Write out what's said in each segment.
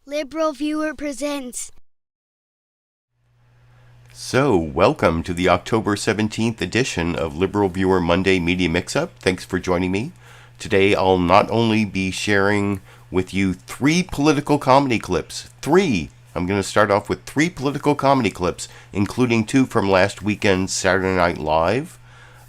LiberalViewer presents. So, welcome to the October 17th edition of LiberalViewer Monday Media Mixup. Thanks for joining me. Today I'll not only be sharing with you 3 political comedy clips. 3! I'm going to start off with 3 political comedy clips, including 2 from last weekend's Saturday Night Live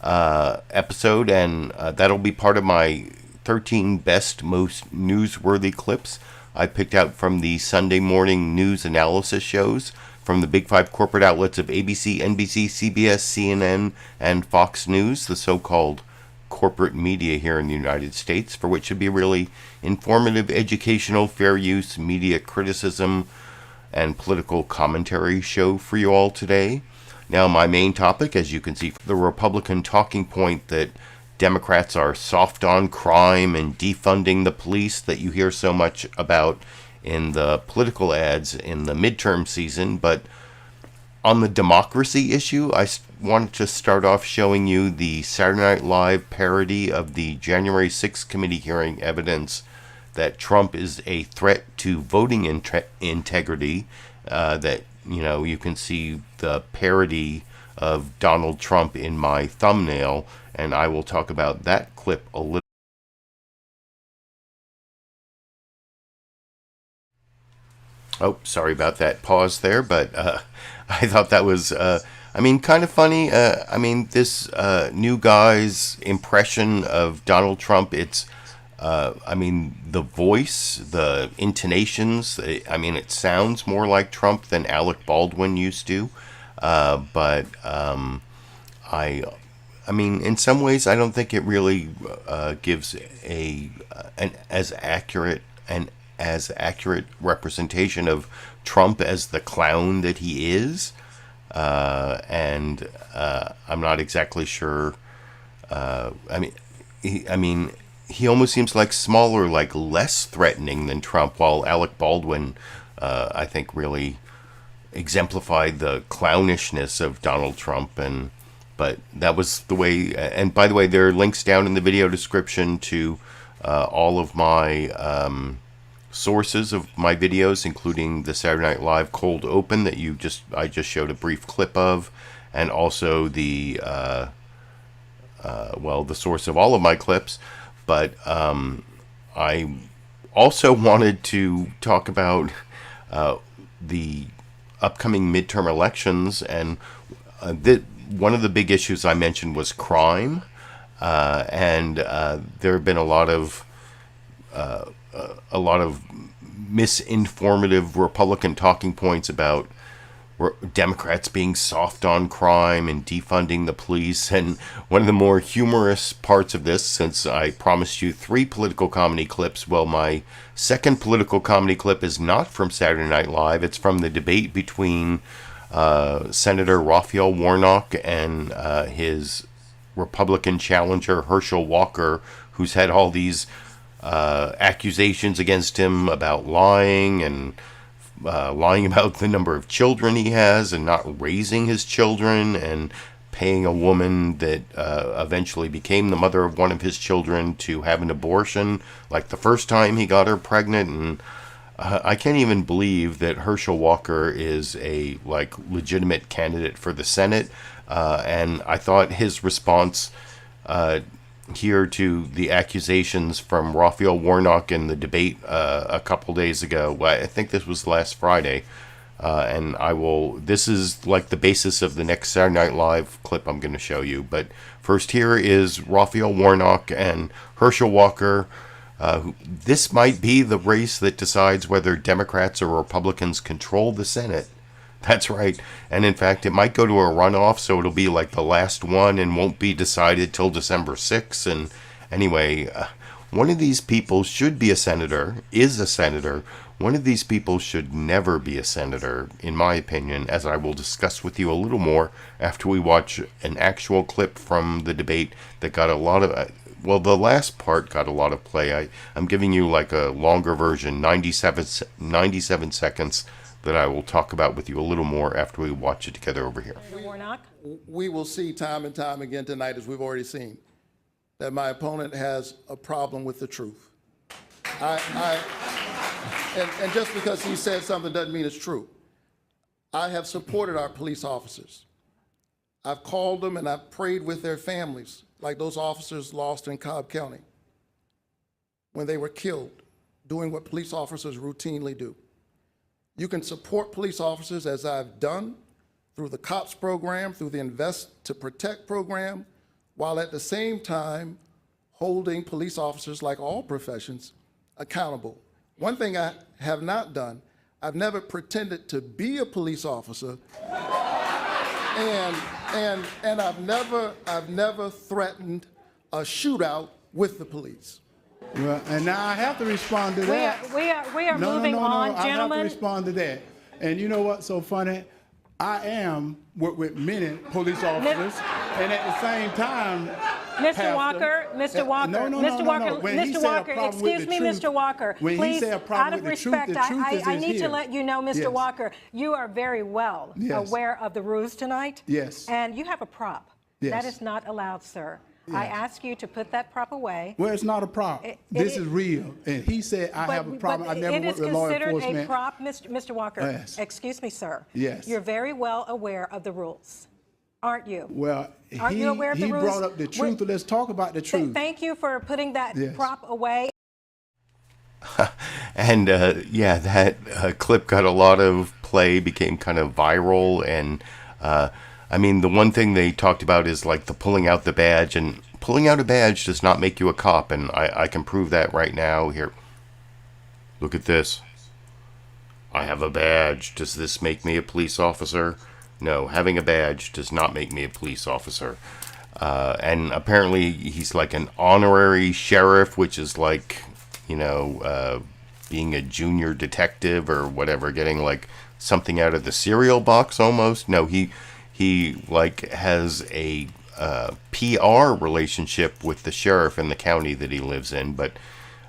episode, and that'll be part of my 13 best, most newsworthy clips I picked out from the Sunday morning news analysis shows from the big 5 corporate outlets of ABC, NBC, CBS, CNN, and Fox News, the so-called corporate media here in the United States, for which should be a really informative, educational, fair use, media criticism, and political commentary show for you all today. Now, my main topic, as you can see, the Republican talking point that Democrats are soft on crime and defunding the police that you hear so much about in the political ads in the midterm season. But on the democracy issue, I wanted to start off showing you the Saturday Night Live parody of the January 6th committee hearing evidence that Trump is a threat to voting integrity. That, you know, you can see the parody of Donald Trump in my thumbnail, and I will talk about that clip a little. Oh, sorry about that pause there, but I thought that was, kind of funny. This new guy's impression of Donald Trump, it's, the voice, the intonations, it sounds more like Trump than Alec Baldwin used to. In some ways, I don't think it really gives an as accurate representation of Trump as the clown that he is. I'm not exactly sure. He almost seems like smaller, like less threatening than Trump, while Alec Baldwin, I think, really exemplified the clownishness of Donald Trump. But that was the way. And by the way, there are links down in the video description to all of my sources of my videos, including the Saturday Night Live cold open that I just showed a brief clip of, and also the source of all of my clips. But I also wanted to talk about the upcoming midterm elections, and one of the big issues I mentioned was crime, and there have been a lot of misinformative Republican talking points about Democrats being soft on crime and defunding the police. And one of the more humorous parts of this, since I promised you 3 political comedy clips, well, my second political comedy clip is not from Saturday Night Live. It's from the debate between Senator Raphael Warnock and his Republican challenger Herschel Walker, who's had all these accusations against him about lying and lying about the number of children he has and not raising his children, and paying a woman that eventually became the mother of one of his children to have an abortion, like the first time he got her pregnant. And I can't even believe that Herschel Walker is a legitimate candidate for the Senate. And I thought his response here to the accusations from Raphael Warnock in the debate a couple days ago, I think this was last Friday, this is like the basis of the next Saturday Night Live clip I'm going to show you. But first, here is Raphael Warnock and Herschel Walker. This might be the race that decides whether Democrats or Republicans control the Senate. That's right. And in fact, it might go to a runoff, so it'll be like the last one and won't be decided till December 6th. And anyway, one of these people should be a senator, is a senator. One of these people should never be a senator, in my opinion, as I will discuss with you a little more after we watch an actual clip from the debate that got a lot of... the last part got a lot of play. I'm giving you like a longer version, 97 seconds, that I will talk about with you a little more after we watch it together over here. We will see time and time again tonight, as we've already seen, that my opponent has a problem with the truth. And just because he said something doesn't mean it's true. I have supported our police officers. I've called them and I've prayed with their families, like those officers lost in Cobb County when they were killed, doing what police officers routinely do. You can support police officers, as I've done, through the COPS program, through the Invest to Protect program, while at the same time holding police officers, like all professions, accountable. One thing I have not done, I've never pretended to be a police officer, and I've never threatened a shootout with the police. Well, and now I have to respond to that. We are moving on, I gentlemen. have to respond to that. And you know what's so funny? I am with many police officers, and at the same time, Mr. Walker, Mr. Walker, Mr. Walker, Mr. Walker, excuse me, Mr. Walker, please, out of respect, I need to let you know, Mr. Walker, you are very well aware of the rules tonight. Yes. And you have a prop. Yes. That is not allowed, sir. I ask you to put that prop away. Well, it's not a prop. This is real. And he said, I have a problem. I never worked with law enforcement. It is considered a prop, Mr. Walker. Yes. Excuse me, sir. Yes. You're very well aware of the rules, aren't you? Well, Aren't you aware of the rules? He brought up the truth. Let's talk about the truth. Thank you for putting that prop away. And yeah, that clip got a lot of play, became kind of viral. And I mean, the one thing they talked about is like the pulling out the badge, and pulling out a badge does not make you a cop. And I can prove that right now. Here, look at this. I have a badge. Does this make me a police officer? No, having a badge does not make me a police officer. And apparently he's like an honorary sheriff, which is like, you know, being a junior detective or whatever, getting like something out of the cereal box almost. No, he like has a PR relationship with the sheriff in the county that he lives in. But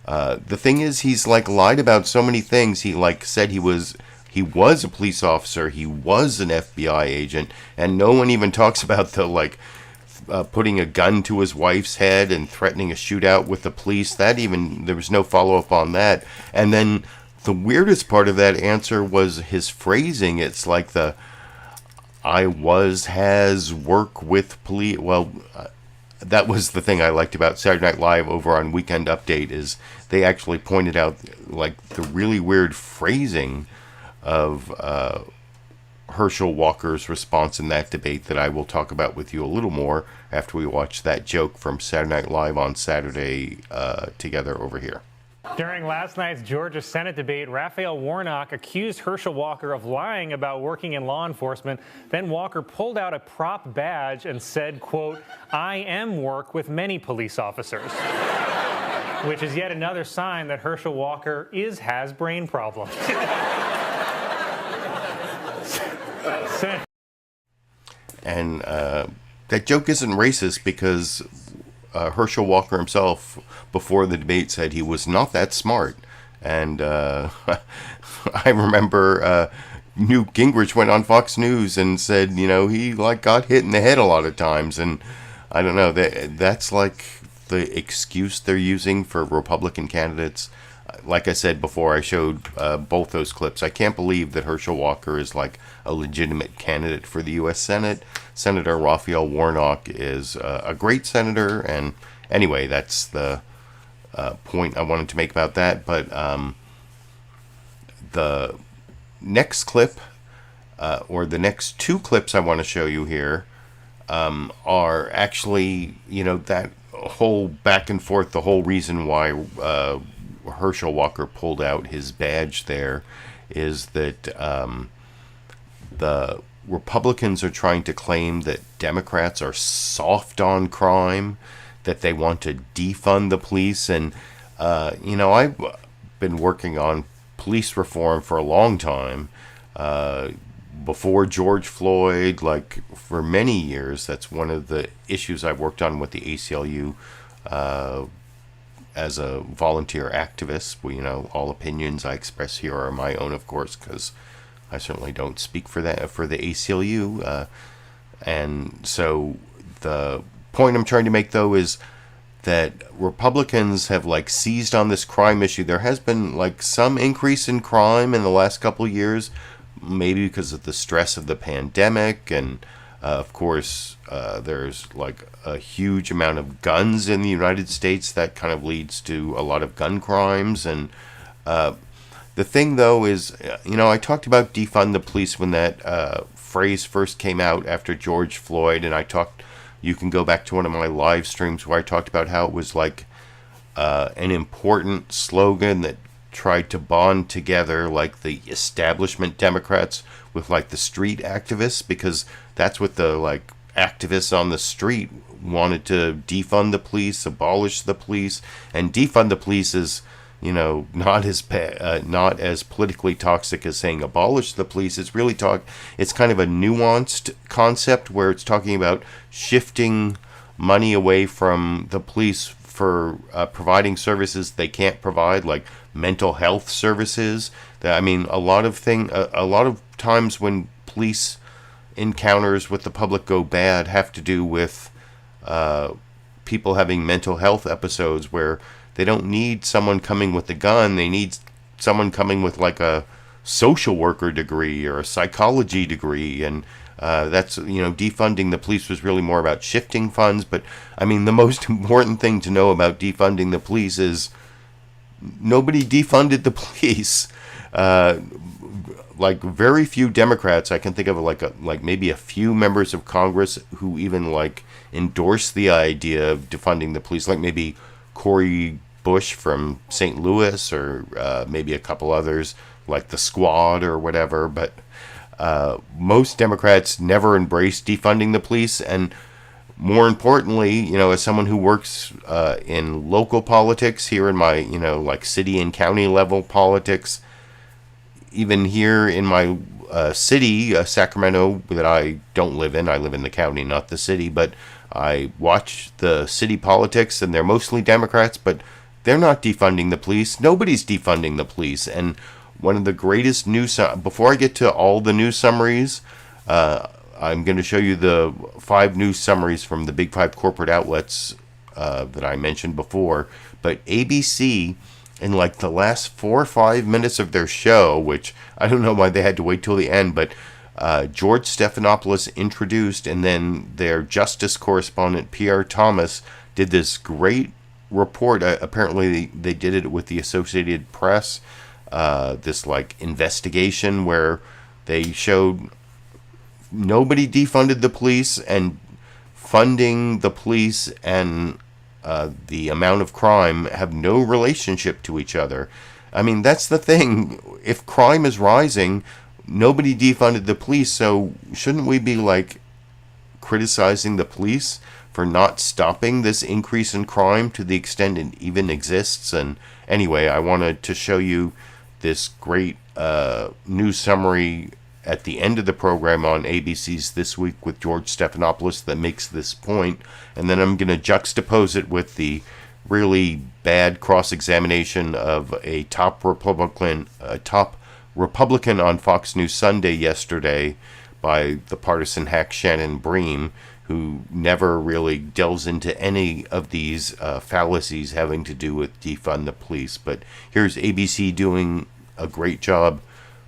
the thing is, he's like lied about so many things. He like said he was a police officer, he was an FBI agent, and no one even talks about the like putting a gun to his wife's head and threatening a shootout with the police. That even, there was no follow-up on that. And then the weirdest part of that answer was his phrasing. It's like the has work with police. Well, that was the thing I liked about Saturday Night Live over on Weekend Update, is they actually pointed out like the really weird phrasing of Herschel Walker's response in that debate that I will talk about with you a little more after we watch that joke from Saturday Night Live on Saturday together over here. During last night's Georgia Senate debate, Raphael Warnock accused Herschel Walker of lying about working in law enforcement. Then Walker pulled out a prop badge and said, quote, "I am work with many police officers," which is yet another sign that Herschel Walker has brain problems. And that joke isn't racist, because Herschel Walker himself, before the debate, said he was not that smart. And I remember Newt Gingrich went on Fox News and said, you know, he like got hit in the head a lot of times. And I don't know, that's like the excuse they're using for Republican candidates. Like I said before, I showed both those clips. I can't believe that Herschel Walker is like a legitimate candidate for the U.S. Senate. Senator Raphael Warnock is a great senator. And anyway, that's the point I wanted to make about that. But the next clip, or the next two clips I want to show you here, are actually, you know, that whole back and forth, the whole reason why Herschel Walker pulled out his badge there is that the Republicans are trying to claim that Democrats are soft on crime, that they want to defund the police. And, you know, I've been working on police reform for a long time. Before George Floyd, like for many years, that's one of the issues I've worked on with the ACLU as a volunteer activist. Well, you know, all opinions I express here are my own, of course, because I certainly don't speak for the ACLU. And so the point I'm trying to make, though, is that Republicans have like seized on this crime issue. There has been like some increase in crime in the last couple of years, maybe because of the stress of the pandemic, and of course there's like a huge amount of guns in the United States that kind of leads to a lot of gun crimes. And the thing though is, I talked about defund the police when that phrase first came out after George Floyd, and you can go back to one of my live streams where I talked about how it was like an important slogan that tried to bond together like the establishment Democrats with like the street activists, because that's what the like activists on the street wanted, to defund the police, abolish the police. And defund the police is, not as politically toxic as saying abolish the police. It's really it's kind of a nuanced concept where it's talking about shifting money away from the police for providing services they can't provide, like mental health services. A lot of times when police encounters with the public go bad have to do with people having mental health episodes where they don't need someone coming with a gun. They need someone coming with like a social worker degree or a psychology degree. And that's, defunding the police was really more about shifting funds. But the most important thing to know about defunding the police is nobody defunded the police. Like very few Democrats, I can think of like maybe a few members of Congress who even like endorsed the idea of defunding the police, like maybe Cory Bush from St. Louis, or maybe a couple others like the Squad or whatever. But most Democrats never embraced defunding the police. And more importantly, as someone who works in local politics here in my, like city and county level politics, even here in my city, Sacramento, that I don't live in, I live in the county, not the city, but I watch the city politics, and they're mostly Democrats, but they're not defunding the police. Nobody's defunding the police. And one of the greatest news, before I get to all the news summaries, I'm going to show you the 5 news summaries from the big 5 corporate outlets that I mentioned before. But ABC, in like the last 4 or 5 minutes of their show, which I don't know why they had to wait till the end, but George Stephanopoulos introduced, and then their justice correspondent Pierre Thomas did this great report. Apparently they did it with the Associated Press, this like investigation where they showed nobody defunded the police, and funding the police and the amount of crime have no relationship to each other. That's the thing. If crime is rising, nobody defunded the police, so shouldn't we be like criticizing the police for not stopping this increase in crime to the extent it even exists? And anyway, I wanted to show you this great news summary at the end of the program on ABC's This Week with George Stephanopoulos that makes this point, and then I'm going to juxtapose it with the really bad cross-examination of a top Republican on Fox News Sunday yesterday by the partisan hack Shannon Bream, who never really delves into any of these fallacies having to do with defund the police. But here's ABC doing a great job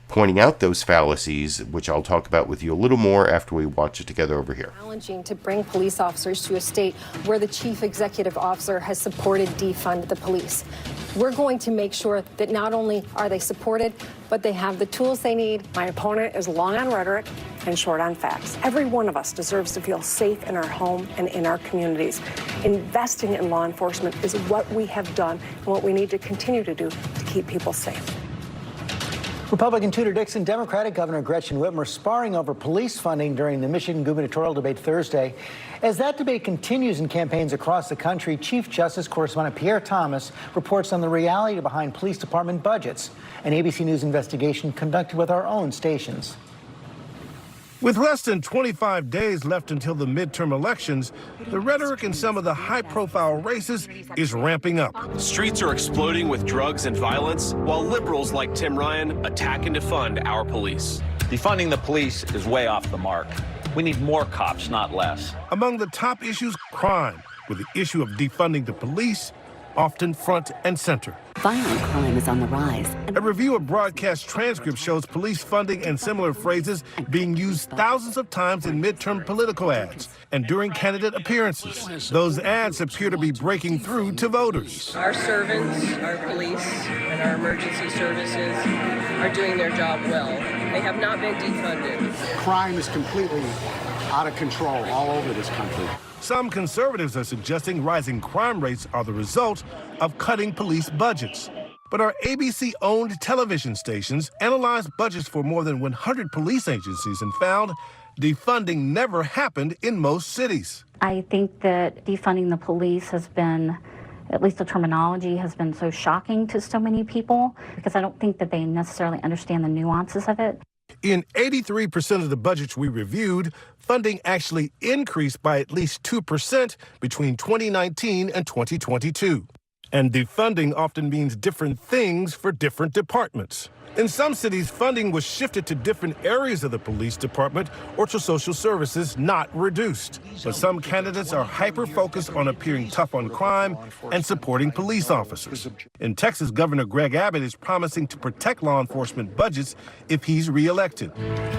pointing out those fallacies, which I'll talk about with you a little more after we watch it together over here. Challenging to bring police officers to a state where the chief executive officer has supported defund the police. We're going to make sure that not only are they supported, but they have the tools they need. My opponent is long on rhetoric and short on facts. Every one of us deserves to feel safe in our home and in our communities. Investing in law enforcement is what we have done and what we need to continue to do to keep people safe. Republican Tudor Dixon, Democratic Governor Gretchen Whitmer sparring over police funding during the Michigan gubernatorial debate Thursday. As that debate continues in campaigns across the country, Chief Justice correspondent Pierre Thomas reports on the reality behind police department budgets, an ABC News investigation conducted with our own stations. With less than 25 days left until the midterm elections, the rhetoric in some of the high-profile races is ramping up. Streets are exploding with drugs and violence, while liberals like Tim Ryan attack and defund our police. Defunding the police is way off the mark. We need more cops, not less. Among the top issues, crime. with the issue of defunding the police often front and center. Violent crime is on the rise. A review of broadcast transcripts shows police funding and similar phrases being used thousands of times in midterm political ads and during candidate appearances. Those ads appear to be breaking through to voters. Our servants, our police, and our emergency services are doing their job well. They have not been defunded. Crime is completely out of control all over this country. Some conservatives are suggesting rising crime rates are the result of cutting police budgets. But our ABC-owned television stations analyzed budgets for more than 100 police agencies and found defunding never happened in most cities. I think that defunding the police has been, at least the terminology has been so shocking to so many people because I don't think that they necessarily understand the nuances of it. In 83% of the budgets we reviewed, funding actually increased by at least 2% between 2019 and 2022. And defunding often means different things for different departments. In some cities, funding was shifted to different areas of the police department or to social services, not reduced. But some candidates are hyper-focused on appearing tough on crime and supporting police officers. In Texas, Governor Greg Abbott is promising to protect law enforcement budgets if he's reelected.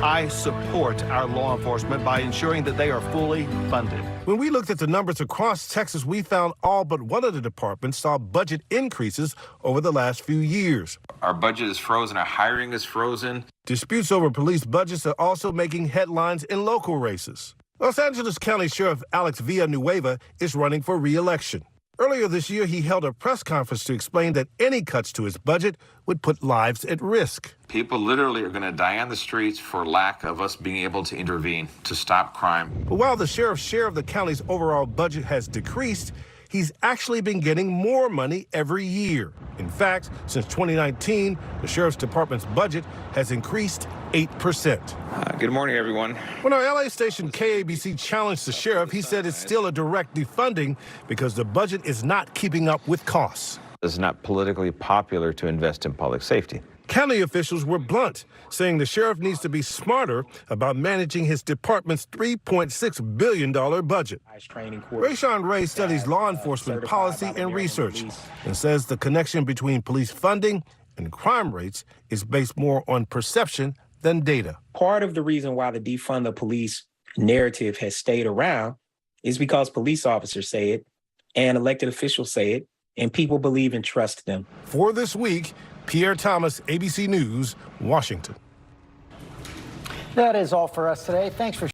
I support our law enforcement by ensuring that they are fully funded. When we looked at the numbers across Texas, we found all but one of the departments saw budget increases over the last few years. Our budget is frozen. Our hiring is frozen. Disputes over police budgets are also making headlines in local races. Los Angeles County Sheriff Alex Villanueva is running for re-election. Earlier this year, he held a press conference to explain that any cuts to his budget would put lives at risk. People literally are going to die on the streets for lack of us being able to intervene to stop crime. But while the sheriff's share of the county's overall budget has decreased, he's actually been getting more money every year. In fact, since 2019, the sheriff's department's budget has increased 8%. Good morning, everyone. When our LA station KABC challenged the sheriff, he said it's still a direct defunding because the budget is not keeping up with costs. It's not politically popular to invest in public safety. County officials were blunt, saying the sheriff needs to be smarter about managing his department's $3.6 billion budget. Rayshawn Ray studies law enforcement policy and research and says the connection between police funding and crime rates is based more on perception than data. Part of the reason why the defund the police narrative has stayed around is because police officers say it and elected officials say it, and people believe and trust them. For this week, Pierre Thomas, ABC News, Washington. That is all for us today. Thanks for.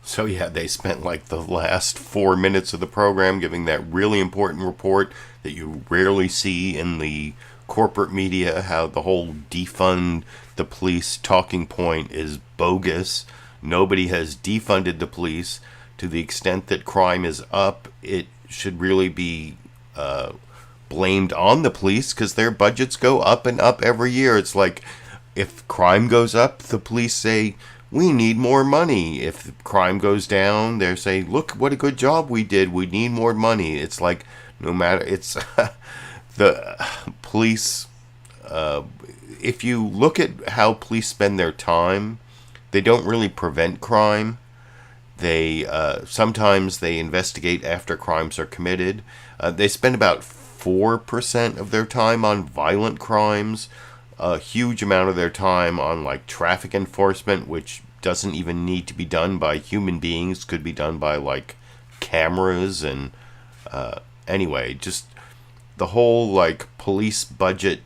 So yeah, they spent like the last 4 minutes of the program giving that really important report that you rarely see in the corporate media, how the whole defund the police talking point is bogus. Nobody has defunded the police. To the extent that crime is up, it should really be blamed on the police because their budgets go up and up every year. It's like if crime goes up, the police say, we need more money. If crime goes down, they say, look what a good job we did. We need more money. It's like no matter, it's the police. If you look at how police spend their time, they don't really prevent crime. They sometimes they investigate after crimes are committed. They spend about 4% of their time on violent crimes, a huge amount of their time on like traffic enforcement, which doesn't even need to be done by human beings, could be done by like cameras. And anyway, just the whole like police budget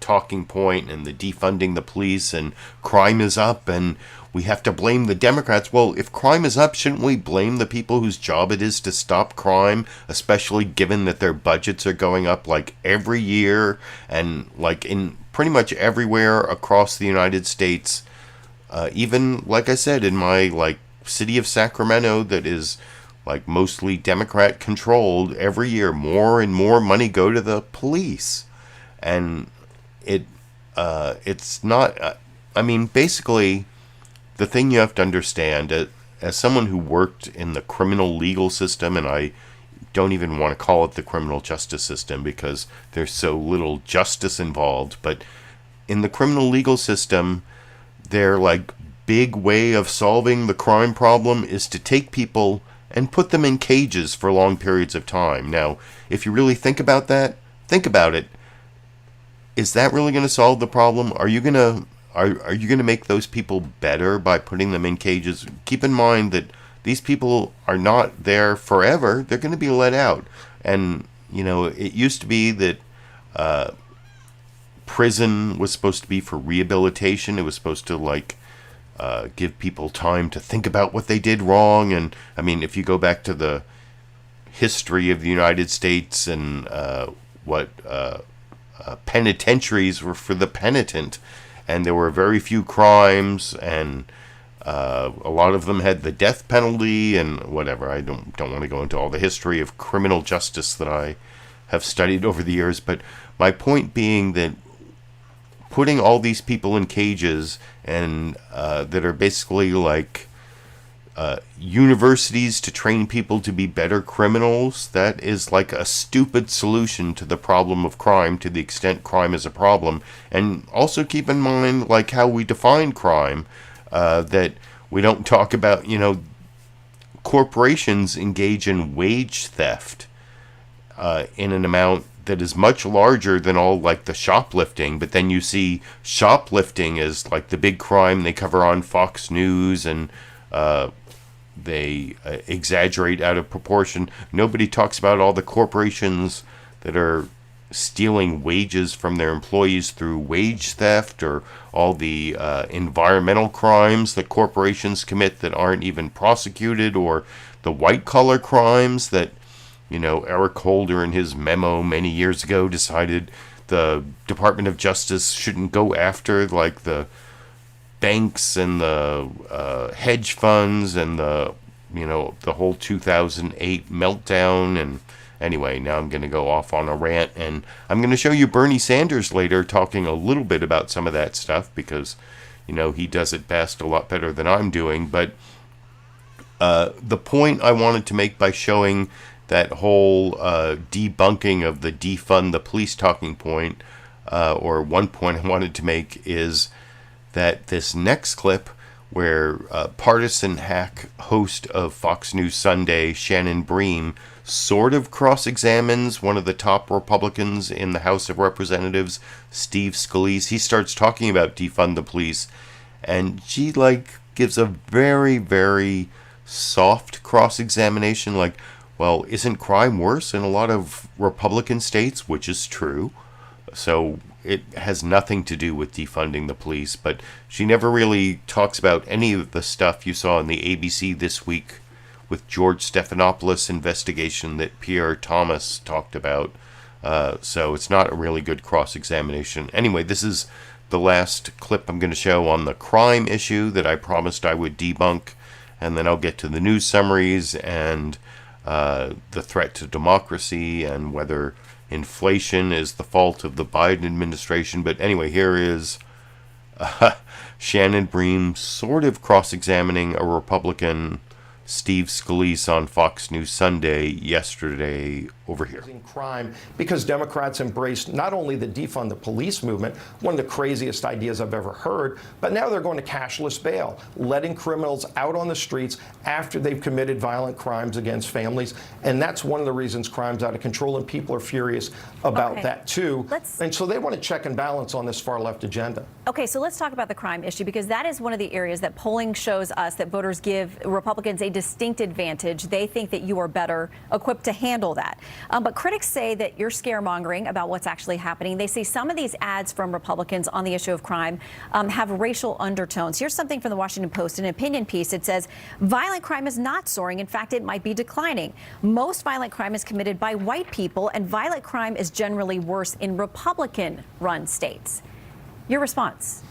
talking point and the defunding the police and crime is up and we have to blame the Democrats. Well, if crime is up, shouldn't we blame the people whose job it is to stop crime, especially given that their budgets are going up like every year and like in pretty much everywhere across the United States. Even, like I said, in my like city of Sacramento that is like mostly Democrat controlled, every year more and more money go to the police. And it's not, I mean, basically, the thing you have to understand, as someone who worked in the criminal legal system, and I don't even want to call it the criminal justice system because there's so little justice involved, but in the criminal legal system, their like big way of solving the crime problem is to take people and put them in cages for long periods of time. Now, if you really think about that, think about it. Is that really going to solve the problem? Are you going to make those people better by putting them in cages? Keep in mind that these people are not there forever. They're going to be let out. And, you know, it used to be that prison was supposed to be for rehabilitation. It was supposed to, give people time to think about what they did wrong. And, I mean, if you go back to the history of the United States and penitentiaries were for the penitent, and there were very few crimes, and a lot of them had the death penalty and whatever. I don't want to go into all the history of criminal justice that I have studied over the years, but my point being that putting all these people in cages and that are basically like universities to train people to be better criminals, that is like a stupid solution to the problem of crime, to the extent crime is a problem. And also keep in mind, like, how we define crime, that we don't talk about, you know, corporations engage in wage theft in an amount that is much larger than all, like, the shoplifting. But then you see shoplifting as like the big crime they cover on Fox News, and they exaggerate out of proportion. Nobody talks about all the corporations that are stealing wages from their employees through wage theft, or all the environmental crimes that corporations commit that aren't even prosecuted, or the white-collar crimes that, you know, Eric Holder in his memo many years ago decided the Department of Justice shouldn't go after, like the banks and the hedge funds and the, you know, the whole 2008 meltdown. And anyway, now I'm going to go off on a rant, and I'm going to show you Bernie Sanders later talking a little bit about some of that stuff, because, you know, he does it best, a lot better than I'm doing. But the point I wanted to make by showing that whole debunking of the defund the police talking point, or one point I wanted to make, is that this next clip where partisan hack host of Fox News Sunday, Shannon Bream, sort of cross-examines one of the top Republicans in the House of Representatives, Steve Scalise. He starts talking about defund the police, and she, like, gives a very, very soft cross-examination, like, well, isn't crime worse in a lot of Republican states? Which is true. So it has nothing to do with defunding the police. But she never really talks about any of the stuff you saw in the ABC this week with George Stephanopoulos investigation that Pierre Thomas talked about. So it's not a really good cross-examination. Anyway, this is the last clip I'm going to show on the crime issue that I promised I would debunk. And then I'll get to the news summaries and the threat to democracy and whether inflation is the fault of the Biden administration. But anyway, here is Shannon Bream sort of cross-examining a Republican, Steve Scalise, on Fox News Sunday yesterday over here. Crime, because Democrats embraced not only the defund the police movement, one of the craziest ideas I've ever heard, but now they're going to cashless bail, letting criminals out on the streets after they've committed violent crimes against families. And that's one of the reasons crime's out of control, and people are furious about that too. And so they want to check and balance on this far left agenda. Okay, so let's talk about the crime issue, because that is one of the areas that polling shows us that voters give Republicans a distinct advantage. They think that you are better equipped to handle that. But critics say that you're scaremongering about what's actually happening. They say some of these ads from Republicans on the issue of crime have racial undertones. Here's something from the Washington Post, an opinion piece. It says, violent crime is not soaring. In fact, it might be declining. Most violent crime is committed by white people, and violent crime is generally worse in Republican-run states. Your response?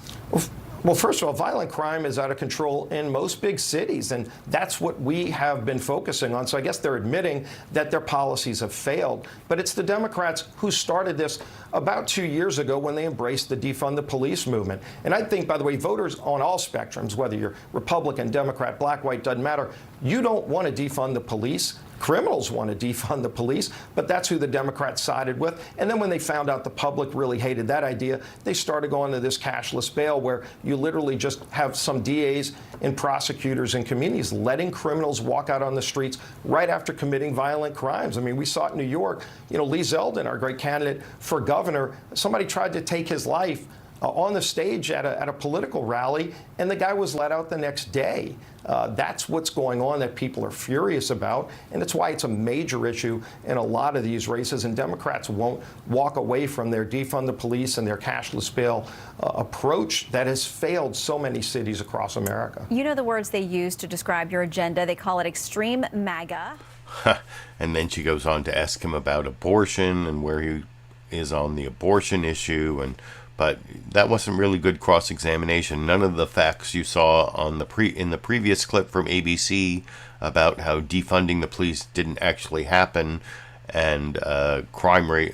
Well, first of all, violent crime is out of control in most big cities, and that's what we have been focusing on. So I guess they're admitting that their policies have failed. But it's the Democrats who started this about 2 years ago when they embraced the defund the police movement. And I think, by the way, voters on all spectrums, whether you're Republican, Democrat, black, white, doesn't matter, You don't want to defund the police. Criminals want to defund the police, but that's who the Democrats sided with. And then when they found out the public really hated that idea, they started going to this cashless bail where you literally just have some DAs and prosecutors and communities letting criminals walk out on the streets right after committing violent crimes. I mean, we saw it in New York. You know, Lee Zeldin, our great candidate for governor, somebody tried to take his life on the stage at a political rally, and the guy was let out the next day. That's what's going on that people are furious about, and that's why it's a major issue in a lot of these races, and Democrats won't walk away from their defund the police and their cashless bail approach that has failed so many cities across America. You know the words they use to describe your agenda. They call it extreme MAGA. And then she goes on to ask him about abortion and where he is on the abortion issue, but that wasn't really good cross-examination. None of the facts you saw on in the previous clip from ABC about how defunding the police didn't actually happen, and crime rate.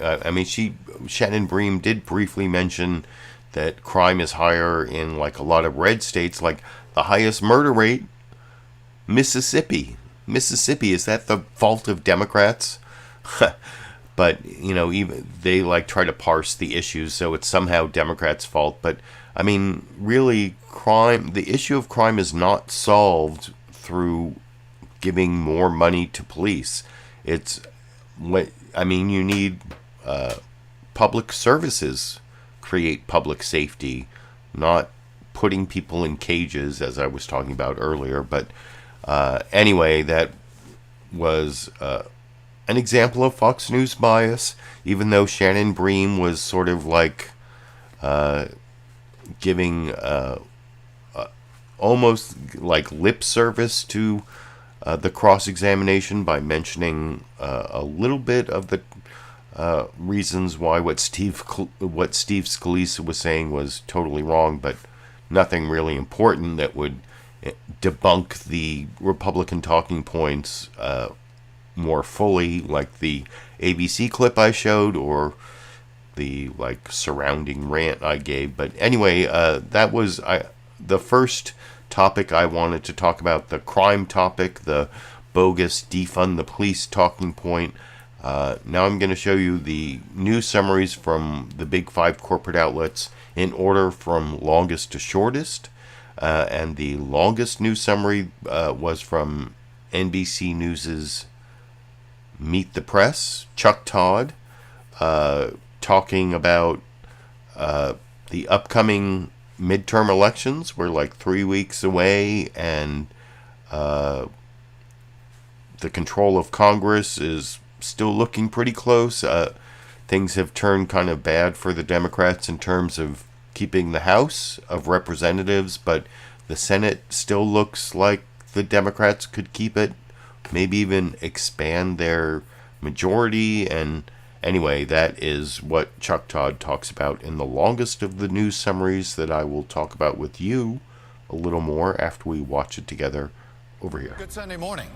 Shannon Bream did briefly mention that crime is higher in like a lot of red states, like the highest murder rate, Mississippi. Is that the fault of Democrats? But, you know, even they like try to parse the issues, so it's somehow Democrats' fault. But, I mean, really, the issue of crime is not solved through giving more money to police. You need public services create public safety, not putting people in cages, as I was talking about earlier. But anyway, that was an example of Fox News bias, even though Shannon Bream was sort of like giving almost like lip service to the cross-examination by mentioning a little bit of the reasons why what Steve Scalise was saying was totally wrong, but nothing really important that would debunk the Republican talking points more fully, like the ABC clip I showed or the like surrounding rant I gave. But anyway, that was the first topic I wanted to talk about, the crime topic, the bogus defund the police talking point. Now I'm going to show you the news summaries from the big 5 corporate outlets in order from longest to shortest. And the longest news summary was from NBC News's Meet the Press, Chuck Todd, talking about the upcoming midterm elections. We're like 3 weeks away, and the control of Congress is still looking pretty close. Things have turned kind of bad for the Democrats in terms of keeping the House of Representatives, but the Senate still looks like the Democrats could keep it, maybe even expand their majority. And anyway, that is what Chuck Todd talks about in the longest of the news summaries that I will talk about with you a little more after we watch it together over here. Good Sunday morning.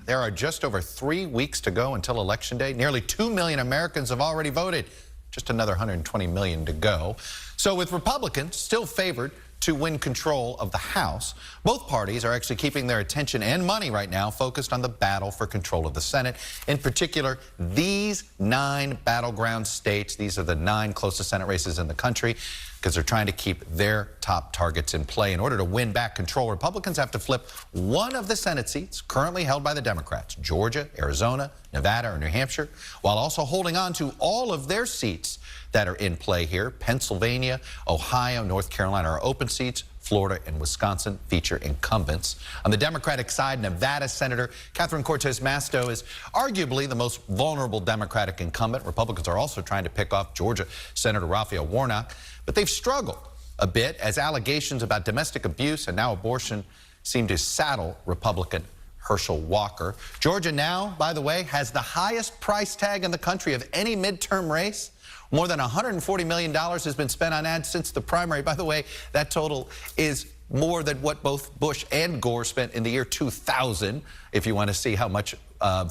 There are just over 3 weeks to go until Election Day. Nearly 2 million Americans have already voted. Just another 120 million to go. So with Republicans still favored to win control of the House, both parties are actually keeping their attention and money right now focused on the battle for control of the Senate. In particular, these 9 battleground states. These are the 9 closest Senate races in the country, because they're trying to keep their top targets in play. In order to win back control, Republicans have to flip one of the Senate seats currently held by the Democrats, Georgia, Arizona, Nevada, or New Hampshire, while also holding on to all of their seats that are in play here. Pennsylvania, Ohio, North Carolina are open seats. Florida and Wisconsin feature incumbents. On the Democratic side, Nevada Senator Catherine Cortez Masto is arguably the most vulnerable Democratic incumbent. Republicans are also trying to pick off Georgia Senator Raphael Warnock, but they've struggled a bit as allegations about domestic abuse and now abortion seem to saddle Republican Herschel Walker. Georgia now, by the way, has the highest price tag in the country of any midterm race. More than $140 million has been spent on ads since the primary. By the way, that total is more than what both Bush and Gore spent in the year 2000, if you want to see how much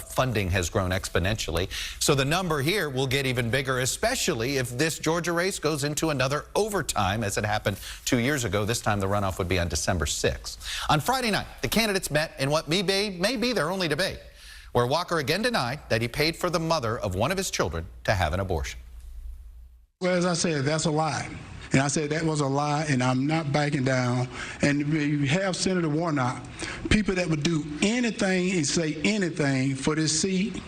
funding has grown exponentially. So the number here will get even bigger, especially if this Georgia race goes into another overtime, as it happened 2 years ago. This time the runoff would be on December 6th. On Friday night, the candidates met in what may be their only debate, where Walker again denied that he paid for the mother of one of his children to have an abortion. Well, as I said, that's a lie. And I said that was a lie, and I'm not backing down. And you have Senator Warnock, people that would do anything and say anything for this seat,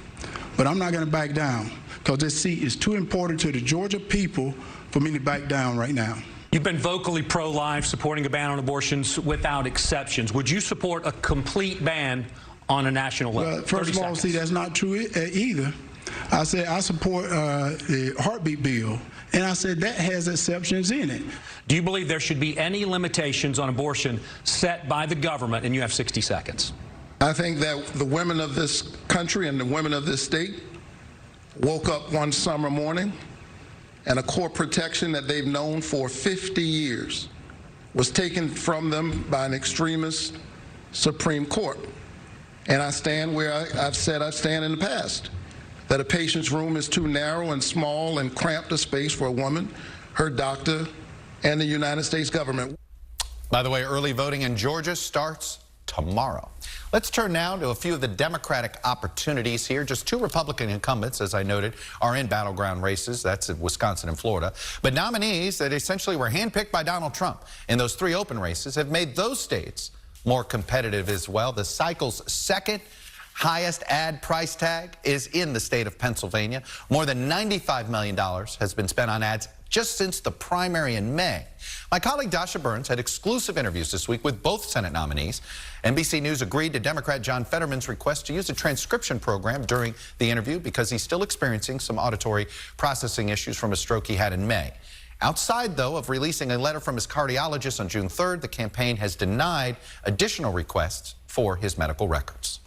but I'm not going to back down because this seat is too important to the Georgia people for me to back down right now. You've been vocally pro-life, supporting a ban on abortions without exceptions. Would you support a complete ban on a national level? Well, first of all, see, that's not true either. I said I support the heartbeat bill. And I said that has exceptions in it. Do you believe there should be any limitations on abortion set by the government? And you have 60 seconds. I think that the women of this country and the women of this state woke up one summer morning and a core protection that they've known for 50 years was taken from them by an extremist Supreme Court. And I stand where I've said I stand in the past, that a patient's room is too narrow and small and cramped a space for a woman, her doctor, and the United States government. By the way, early voting in Georgia starts tomorrow. Let's turn now to a few of the Democratic opportunities here. Just 2 Republican incumbents, as I noted, are in battleground races. That's in Wisconsin and Florida. But nominees that essentially were handpicked by Donald Trump in those 3 open races have made those states more competitive as well. The cycle's second highest ad price tag is in the state of Pennsylvania. More than $95 million has been spent on ads just since the primary in May. My colleague Dasha Burns had exclusive interviews this week with both Senate nominees. NBC News agreed to Democrat John Fetterman's request to use a transcription program during the interview because he's still experiencing some auditory processing issues from a stroke he had in May. Outside, though, of releasing a letter from his cardiologist on June 3rd, the campaign has denied additional requests for his medical records.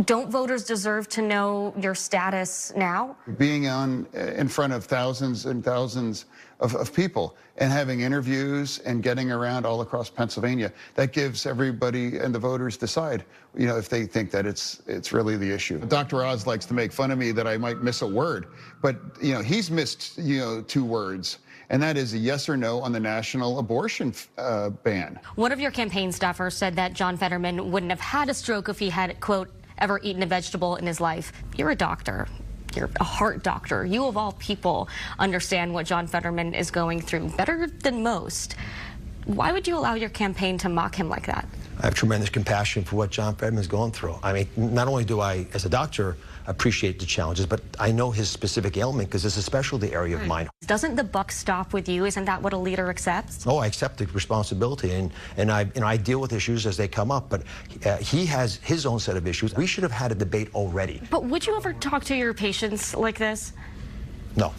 Don't voters deserve to know your status now? Being in front of thousands and thousands of people and having interviews and getting around all across Pennsylvania, that gives everybody and the voters decide, if they think that it's really the issue. Dr. Oz likes to make fun of me that I might miss a word, but he's missed 2 words. And that is a yes or no on the national abortion ban. One of your campaign staffers said that John Fetterman wouldn't have had a stroke if he had, quote, ever eaten a vegetable in his life. You're a doctor. You're a heart doctor. You, of all people, understand what John Fetterman is going through better than most. Why would you allow your campaign to mock him like that? I have tremendous compassion for what John Fetterman is going through. I mean, not only do I, as a doctor, appreciate the challenges, but I know his specific ailment because it's a specialty area of mine. Doesn't the buck stop with you? Isn't that what a leader accepts? Oh, I accept the responsibility, and I deal with issues as they come up, but he has his own set of issues. We should have had a debate already. But would you ever talk to your patients like this? No.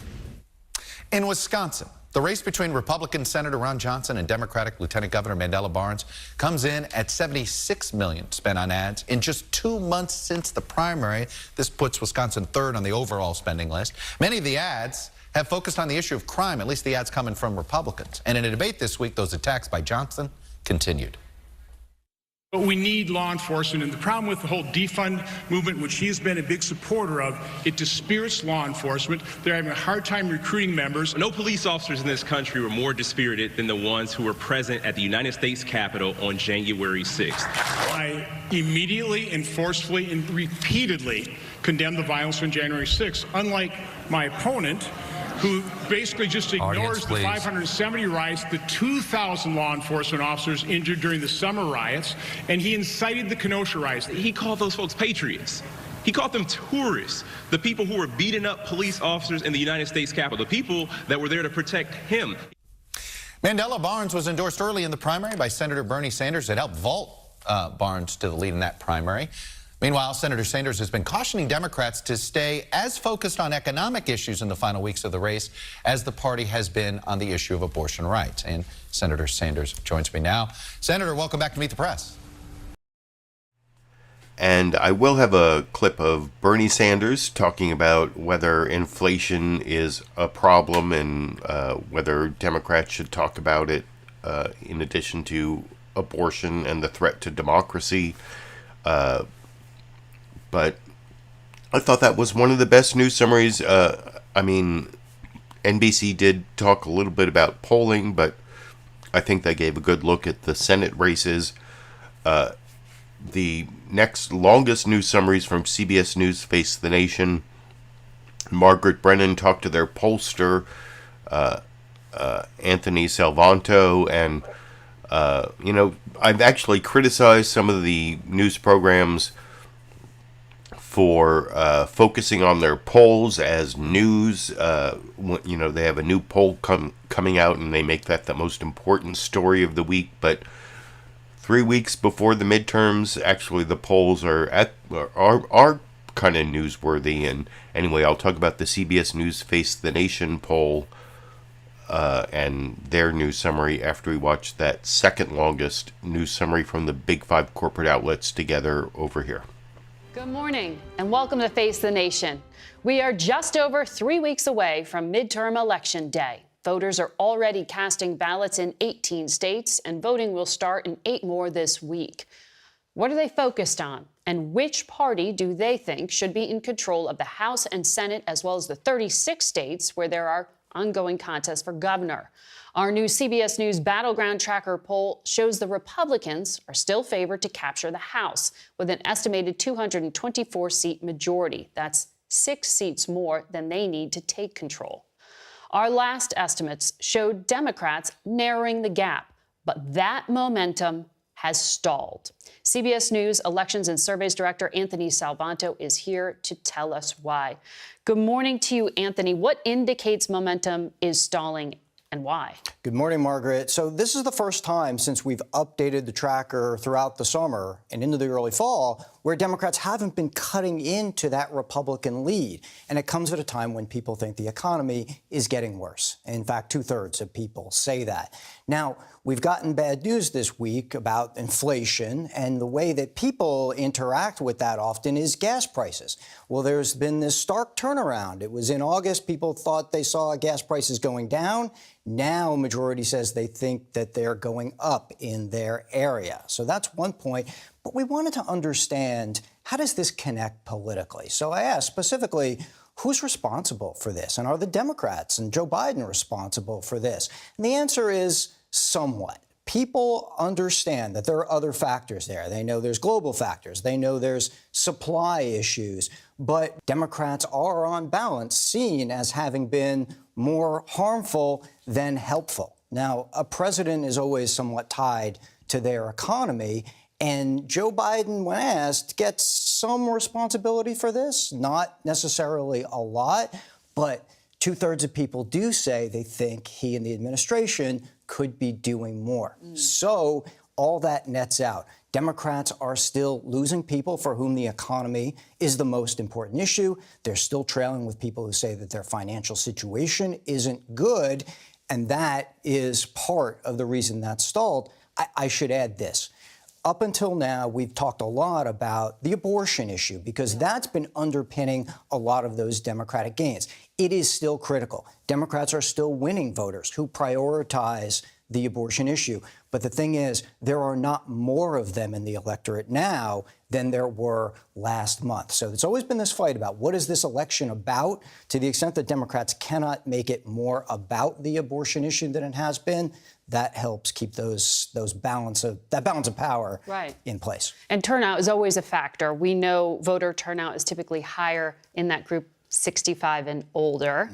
In Wisconsin, the race between Republican Senator Ron Johnson and Democratic Lieutenant Governor Mandela Barnes comes in at $76 million spent on ads in just 2 months since the primary. This puts Wisconsin 3rd on the overall spending list. Many of the ads have focused on the issue of crime, at least the ads coming from Republicans. And in a debate this week, those attacks by Johnson continued. But we need law enforcement, and the problem with the whole defund movement, which he's been a big supporter of, it dispirits law enforcement. They're having a hard time recruiting members. No police officers in this country were more dispirited than the ones who were present at the United States Capitol on January 6th. I immediately and forcefully and repeatedly condemned the violence on January 6th, unlike my opponent, who basically just ignores the 570 riots, the 2,000 law enforcement officers injured during the summer riots, and he incited the Kenosha riots. He called those folks patriots. He called them tourists, the people who were beating up police officers in the United States Capitol, the people that were there to protect him. Mandela Barnes was endorsed early in the primary by Senator Bernie Sanders. It helped vault Barnes to the lead in that primary. Meanwhile, Senator Sanders has been cautioning Democrats to stay as focused on economic issues in the final weeks of the race as the party has been on the issue of abortion rights. And Senator Sanders joins me now. Senator, welcome back to Meet the Press. And I will have a clip of Bernie Sanders talking about whether inflation is a problem and whether Democrats should talk about it in addition to abortion and the threat to democracy. But I thought that was one of the best news summaries. I mean, NBC did talk a little bit about polling, but I think they gave a good look at the Senate races. The next longest news summaries from CBS News Face the Nation. Margaret Brennan talked to their pollster, Anthony Salvanto, and, I've actually criticized some of the news programs for focusing on their polls as news. They have a new poll coming out, and they make that the most important story of the week, but 3 weeks before the midterms, actually the polls are kind of newsworthy. And anyway, I'll talk about the CBS News Face the Nation poll and their news summary after we watch that second longest news summary from the big five corporate outlets together over here. Good morning and welcome to Face the Nation. We are just over 3 weeks away from midterm election day. Voters are already casting ballots in 18 states, and voting will start in 8 more this week. What are they focused on, and which party do they think should be in control of the House and Senate, as well as the 36 states where there are ongoing contests for governor? Our new CBS News Battleground Tracker poll shows the Republicans are still favored to capture the House with an estimated 224-seat majority. That's 6 seats more than they need to take control. Our last estimates showed Democrats narrowing the gap, but that momentum has stalled. CBS News Elections and Surveys Director Anthony Salvanto is here to tell us why. Good morning to you, Anthony. What indicates momentum is stalling and why? Good morning, Margaret. So this is the first time since we've updated the tracker throughout the summer and into the early fall where Democrats haven't been cutting into that Republican lead. And it comes at a time when people think the economy is getting worse. In fact, 2/3 of people say that. Now, we've gotten bad news this week about inflation, and the way that people interact with that often is gas prices. Well, there's been this stark turnaround. It was in August, people thought they saw gas prices going down. Now, majority says they think that they're going up in their area. So that's one point. But we wanted to understand, how does this connect politically? So I asked specifically, who's responsible for this? And are the Democrats and Joe Biden responsible for this? And the answer is somewhat. People understand that there are other factors there. They know there's global factors. They know there's supply issues. But Democrats are, on balance, seen as having been more harmful than helpful. Now, a president is always somewhat tied to their economy. And Joe Biden, when asked, gets some responsibility for this. Not necessarily a lot, but 2/3 of people do say they think he and the administration could be doing more. So all that nets out. Democrats are still losing people for whom the economy is the most important issue. They're still trailing with people who say that their financial situation isn't good. And that is part of the reason that's stalled. I should add this. Up until now, we've talked a lot about the abortion issue because that's been underpinning a lot of those Democratic gains. It is still critical. Democrats are still winning voters who prioritize the abortion issue. But the thing is, there are not more of them in the electorate now than there were last month. So there's always been this fight about what is this election about? To the extent that Democrats cannot make it more about the abortion issue than it has been, that helps keep that balance of power in place. And turnout is always a factor. We know voter turnout is typically higher in that group 65 and older.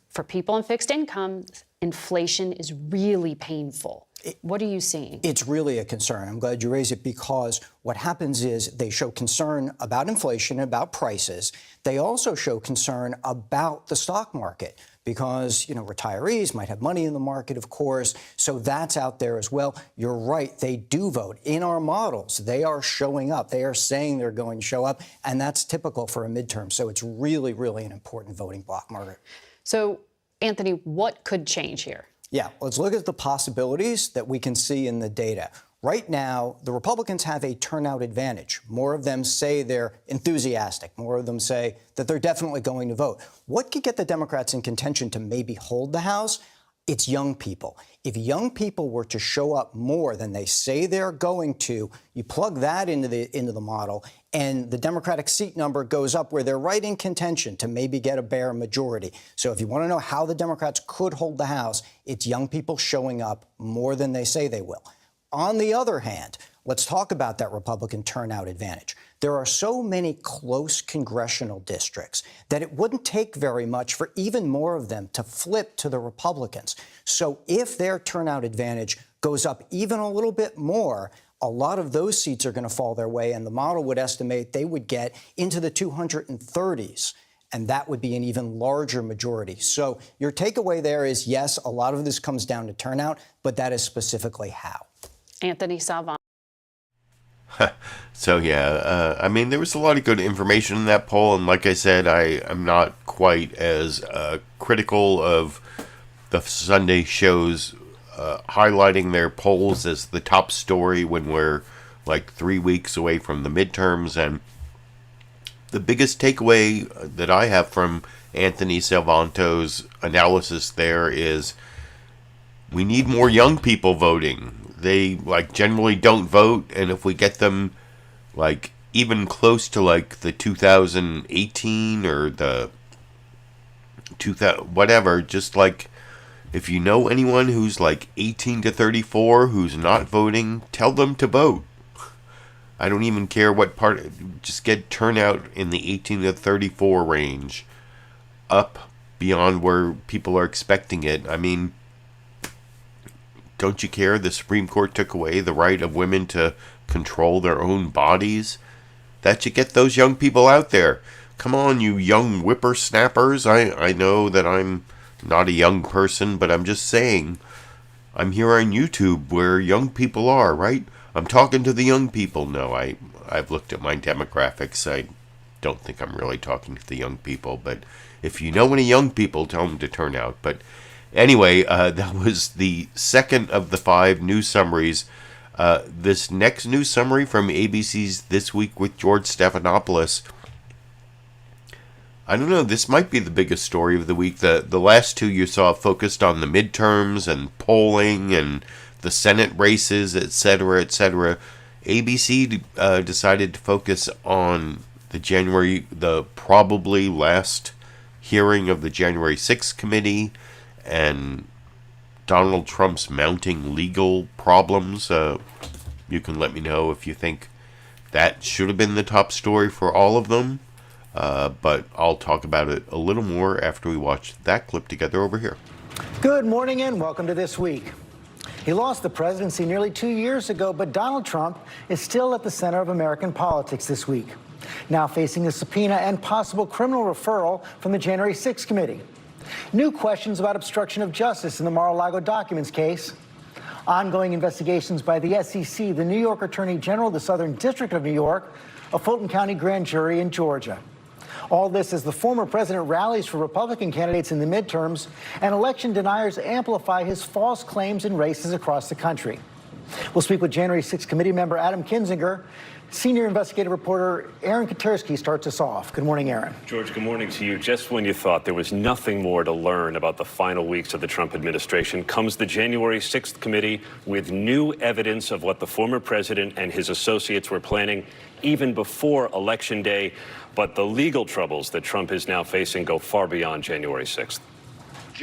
For people on fixed incomes, inflation is really painful. What are you seeing? It's really a concern. I'm glad you raised it because what happens is they show concern about inflation, about prices. They also show concern about the stock market because, retirees might have money in the market, of course. So that's out there as well. You're right. They do vote. In our models, they are showing up. They are saying they're going to show up. And that's typical for a midterm. So it's really, really an important voting block, Margaret. So, Anthony, what could change here? Yeah, let's look at the possibilities that we can see in the data. Right now, the Republicans have a turnout advantage. More of them say they're enthusiastic. More of them say that they're definitely going to vote. What could get the Democrats in contention to maybe hold the House? It's young people. If young people were to show up more than they say they're going to, you plug that into the model, and the Democratic seat number goes up where they're right in contention to maybe get a bare majority. So if you want to know how the Democrats could hold the House, it's young people showing up more than they say they will. On the other hand, let's talk about that Republican turnout advantage. There are so many close congressional districts that it wouldn't take very much for even more of them to flip to the Republicans. So if their turnout advantage goes up even a little bit more, a lot of those seats are going to fall their way, and the model would estimate they would get into the 230s. And that would be an even larger majority. So your takeaway there is, yes, a lot of this comes down to turnout, but that is specifically how. Anthony Salvanto. So, yeah, I mean, there was a lot of good information in that poll, and like I said, I'm not quite as critical of the Sunday shows highlighting their polls as the top story when we're like 3 weeks away from the midterms. And the biggest takeaway that I have from Anthony Salvanto's analysis there is we need more young people voting. They generally don't vote, and if we get them even close to the 2018 or the 2000 whatever, just if you know anyone who's 18 to 34 who's not voting, tell them to vote. I don't even care what part, just get turnout in the 18 to 34 range up beyond where people are expecting it. I mean, don't you care the Supreme Court took away the right of women to control their own bodies? That should get those young people out there. Come on, you young whippersnappers. I know that I'm not a young person, but I'm just saying, I'm here on YouTube where young people are, right? I'm talking to the young people. No, I've looked at my demographics. I don't think I'm really talking to the young people, but if you know any young people, tell them to turn out. But anyway, that was the second of the 5 news summaries. This next news summary from ABC's This Week with George Stephanopoulos, I don't know, this might be the biggest story of the week. The last 2 you saw focused on the midterms and polling and the Senate races, etc., etc. ABC decided to focus on the probably last hearing of the January 6th committee and Donald Trump's mounting legal problems. You can let me know if you think that should have been the top story for all of them. But I'll talk about it a little more after we watch that clip together over here. Good morning and welcome to This Week. He lost the presidency nearly 2 years ago, but Donald Trump is still at the center of American politics this week, now facing a subpoena and possible criminal referral from the January 6th committee. New questions about obstruction of justice in the Mar-a-Lago documents case. Ongoing investigations by the SEC, the New York Attorney General, the Southern District of New York, a Fulton County grand jury in Georgia. All this as the former president rallies for Republican candidates in the midterms and election deniers amplify his false claims in races across the country. We'll speak with January 6th committee member Adam Kinzinger. Senior investigative reporter Aaron Katersky starts us off. Good morning, Aaron. George, good morning to you. Just when you thought there was nothing more to learn about the final weeks of the Trump administration, comes the January 6th committee with new evidence of what the former president and his associates were planning even before Election Day. But the legal troubles that Trump is now facing go far beyond January 6th.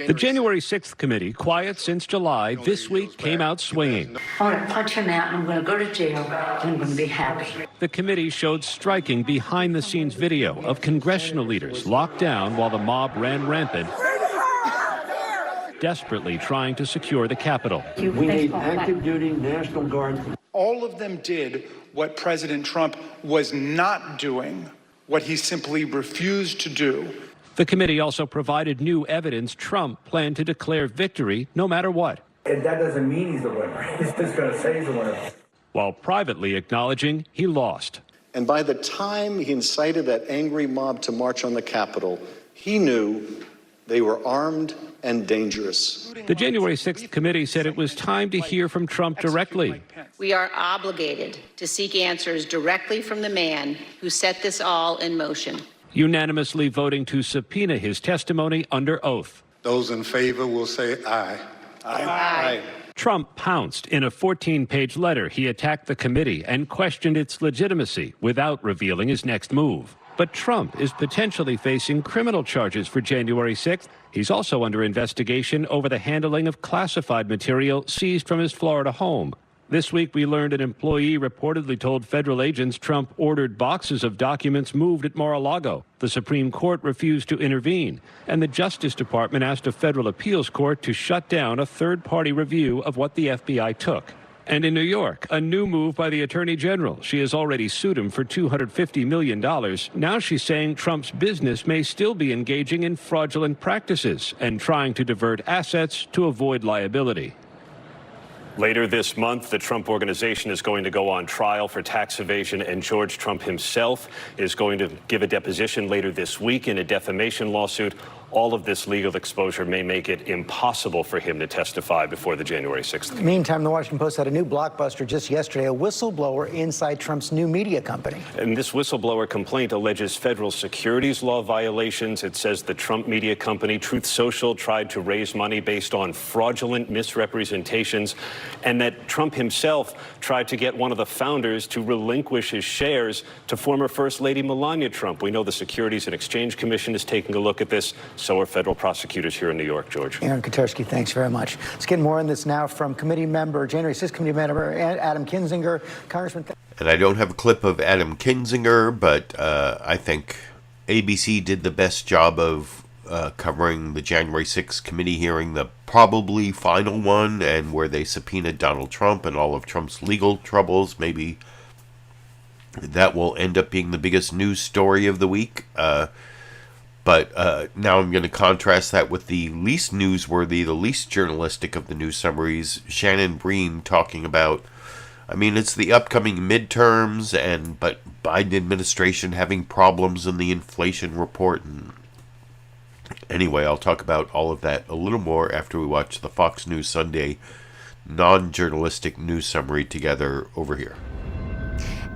The January 6th committee, quiet since July, this week came out swinging. I'm going to punch him out, and I'm going to go to jail, and I'm going to be happy. The committee showed striking behind-the-scenes video of congressional leaders locked down while the mob ran rampant, desperately trying to secure the Capitol. We need active duty National Guard. All of them did what President Trump was not doing, what he simply refused to do. The committee also provided new evidence Trump planned to declare victory no matter what. And that doesn't mean he's the winner. He's just going to say he's the winner. While privately acknowledging he lost. And by the time he incited that angry mob to march on the Capitol, he knew they were armed and dangerous. The January 6th committee said it was time to hear from Trump directly. We are obligated to seek answers directly from the man who set this all in motion. Unanimously voting to subpoena his testimony under oath. Those in favor will say aye. Aye. Trump pounced. In a 14-page letter, he attacked the committee and questioned its legitimacy without revealing his next move. But Trump is potentially facing criminal charges for January 6th. He's also under investigation over the handling of classified material seized from his Florida home. This week, we learned an employee reportedly told federal agents Trump ordered boxes of documents moved at Mar-a-Lago. The Supreme Court refused to intervene, and the Justice Department asked a federal appeals court to shut down a third-party review of what the FBI took. And in New York, a new move by the Attorney General. She has already sued him for $250 million. Now she's saying Trump's business may still be engaging in fraudulent practices and trying to divert assets to avoid liability. Later this month, the Trump Organization is going to go on trial for tax evasion, and George Trump himself is going to give a deposition later this week in a defamation lawsuit. All of this legal exposure may make it impossible for him to testify before the January 6th. Meantime, the Washington Post had a new blockbuster just yesterday, a whistleblower inside Trump's new media company. And this whistleblower complaint alleges federal securities law violations. It says the Trump media company, Truth Social, tried to raise money based on fraudulent misrepresentations, and that Trump himself tried to get one of the founders to relinquish his shares to former First Lady Melania Trump. We know the Securities and Exchange Commission is taking a look at this. So are federal prosecutors here in New York, George. Aaron Katersky, thanks very much. Let's get more on this now from January 6th committee member Adam Kinzinger. Congressman. And I don't have a clip of Adam Kinzinger, but I think ABC did the best job of covering the January 6th committee hearing, the probably final one, and where they subpoenaed Donald Trump and all of Trump's legal troubles. Maybe that will end up being the biggest news story of the week. But now I'm going to contrast that with the least newsworthy, the least journalistic of the news summaries, Shannon Bream talking about, I mean, it's the upcoming midterms, but Biden administration having problems in the inflation report. And anyway, I'll talk about all of that a little more after we watch the Fox News Sunday non-journalistic news summary together over here.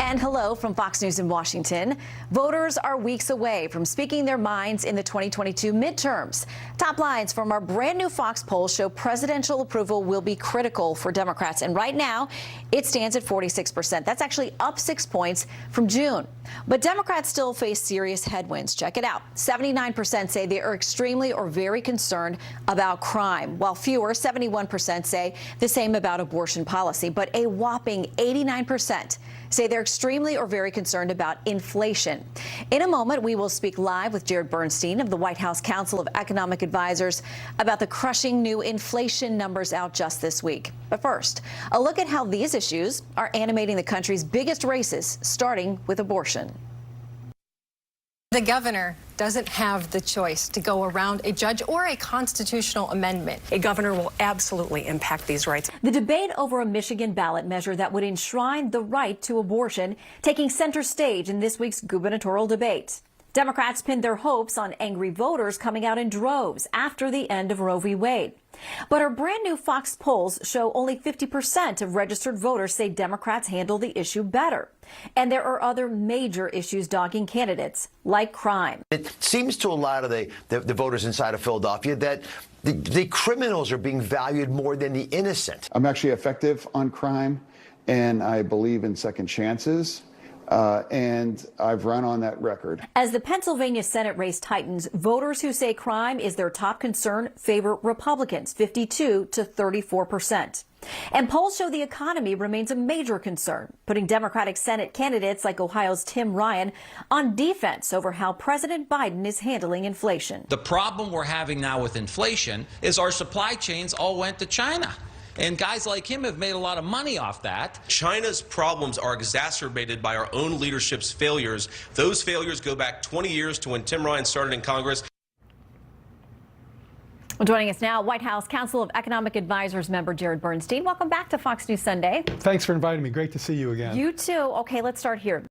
And hello from Fox News in Washington. Voters are weeks away from speaking their minds in the 2022 midterms. Top lines from our brand new Fox poll show presidential approval will be critical for Democrats. And right now, it stands at 46%. That's actually up 6 points from June. But Democrats still face serious headwinds. Check it out. 79% say they are extremely or very concerned about crime, while fewer, 71%, say the same about abortion policy. But a whopping 89% say they're extremely or very concerned about inflation. In a moment, we will speak live with Jared Bernstein of the White House Council of Economic Advisors about the crushing new inflation numbers out just this week. But first, a look at how these issues are animating the country's biggest races, starting with abortion. The governor doesn't have the choice to go around a judge or a constitutional amendment. A governor will absolutely impact these rights. The debate over a Michigan ballot measure that would enshrine the right to abortion taking center stage in this week's gubernatorial debate. Democrats pinned their hopes on angry voters coming out in droves after the end of Roe v. Wade. But our brand new Fox polls show only 50% of registered voters say Democrats handle the issue better. And there are other major issues dogging candidates, like crime. It seems to a lot of the voters inside of Philadelphia that the criminals are being valued more than the innocent. I'm actually effective on crime, and I believe in second chances. And I've run on that record. As the Pennsylvania Senate race tightens, voters who say crime is their top concern favor Republicans, 52 to 34%. And polls show the economy remains a major concern, putting Democratic Senate candidates like Ohio's Tim Ryan on defense over how President Biden is handling inflation. The problem we're having now with inflation is our supply chains all went to China. And guys like him have made a lot of money off that. China's problems are exacerbated by our own leadership's failures. Those failures go back 20 years to when Tim Ryan started in Congress. Well, joining us now, White House Council of Economic Advisors member Jared Bernstein. Welcome back to Fox News Sunday. Thanks for inviting me. Great to see you again. You too. Okay, let's start here.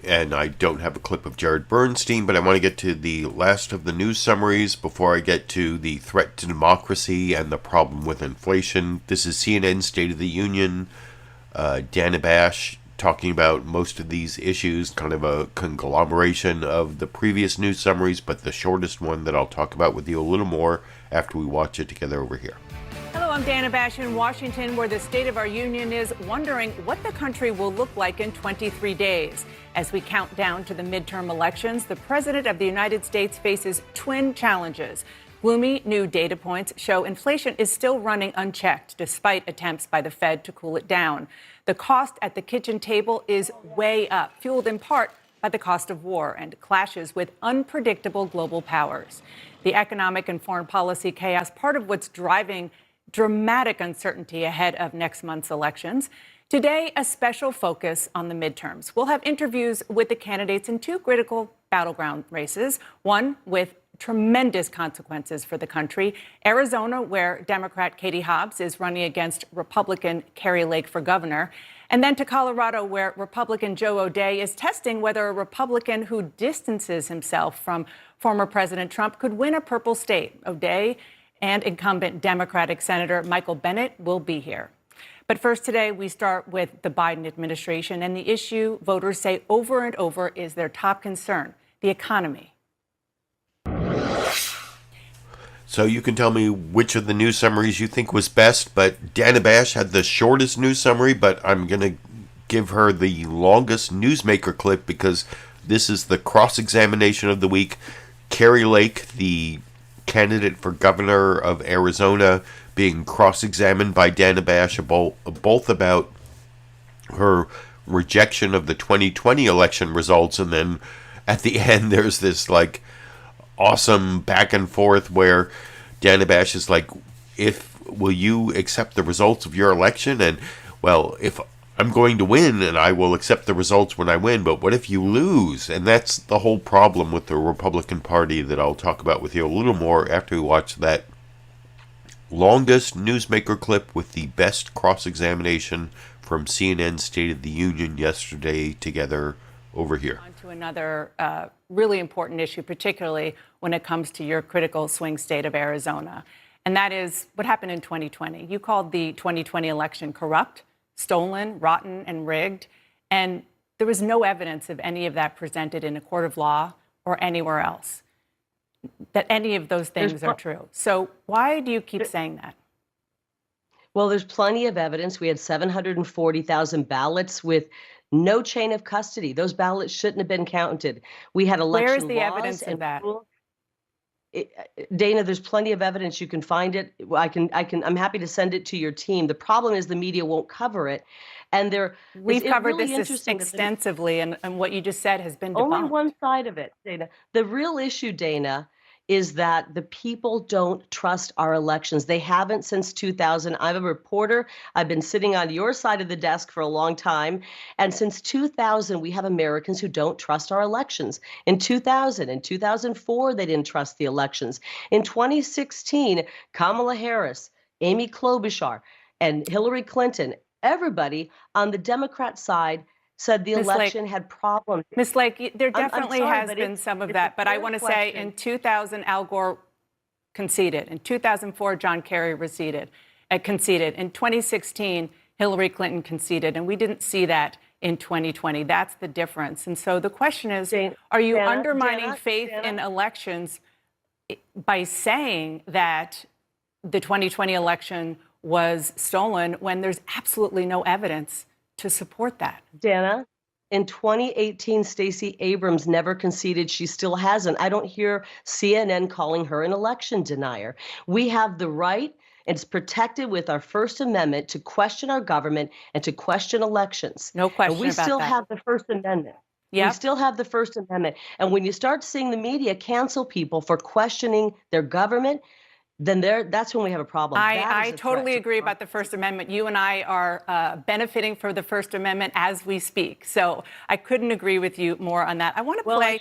And I don't have a clip of Jared Bernstein, but I want to get to the last of the news summaries before I get to the threat to democracy and the problem with inflation. This is CNN State of the Union. Dana Bash talking about most of these issues, kind of a conglomeration of the previous news summaries, but the shortest one that I'll talk about with you a little more after we watch it together over here. Hello, I'm Dana Bash in Washington, where the State of our Union is wondering what the country will look like in 23 days. As we count down to the midterm elections, the President of the United States faces twin challenges. Gloomy new data points show inflation is still running unchecked, despite attempts by the Fed to cool it down. The cost at the kitchen table is way up, fueled in part by the cost of war and clashes with unpredictable global powers. The economic and foreign policy chaos, part of what's driving dramatic uncertainty ahead of next month's elections. Today, a special focus on the midterms. We'll have interviews with the candidates in two critical battleground races, one with tremendous consequences for the country, Arizona, where Democrat Katie Hobbs is running against Republican Kari Lake for governor, and then to Colorado, where Republican Joe O'Dea is testing whether a Republican who distances himself from former President Trump could win a purple state. O'Dea and incumbent Democratic Senator Michael Bennet will be here. But first today, we start with the Biden administration and the issue voters say over and over is their top concern, the economy. So you can tell me which of the news summaries you think was best, but Dana Bash had the shortest news summary, but I'm going to give her the longest newsmaker clip because this is the cross-examination of the week. Kari Lake, the candidate for governor of Arizona, being cross-examined by Dana Bash both about her rejection of the 2020 election results, and then at the end there's this like awesome back and forth where Dana Bash is like, will you accept the results of your election? And well, if I'm going to win and I will accept the results when I win, but what if you lose? And that's the whole problem with the Republican Party that I'll talk about with you a little more after we watch that longest newsmaker clip with the best cross-examination from CNN's State of the Union yesterday together over here. On to another really important issue, particularly when it comes to your critical swing state of Arizona. And that is what happened in 2020. You called the 2020 election corrupt, stolen, rotten, and rigged. And there was no evidence of any of that presented in a court of law or anywhere else, that any of those things are true. So why do you keep saying that? Well, there's plenty of evidence. We had 740,000 ballots with no chain of custody. Those ballots shouldn't have been counted. We had election Where's the laws evidence of that? Dana, there's plenty of evidence. You can find it. I'm happy to send it to your team. The problem is the media won't cover it. And we've covered this extensively, and what you just said has been debunked. Only one side of it, Dana. The real issue, Dana, is that the people don't trust our elections. They haven't since 2000. I'm a reporter. I've been sitting on your side of the desk for a long time. And since 2000, we have Americans who don't trust our elections. In 2000, in 2004, they didn't trust the elections. In 2016, Kamala Harris, Amy Klobuchar, and Hillary Clinton, everybody on the Democrat side said the election had problems. Ms. Lake, there definitely has been some of that. But I want to say in 2000, Al Gore conceded. In 2004, John Kerry conceded. In 2016, Hillary Clinton conceded. And we didn't see that in 2020. That's the difference. And so the question is, are you undermining faith in elections by saying that the 2020 election was stolen when there's absolutely no evidence to support that? Dana, in 2018, Stacey Abrams never conceded. She still hasn't. I don't hear CNN calling her an election denier. We have the right, and it's protected with our First Amendment, to question our government and to question elections. No question and we about still that. have the First Amendment. Yep. We still have the First Amendment. And when you start seeing the media cancel people for questioning their government, then that's when we have a problem. I totally agree about the First Amendment. You and I are benefiting from the First Amendment as we speak. So I couldn't agree with you more on that. I want to play.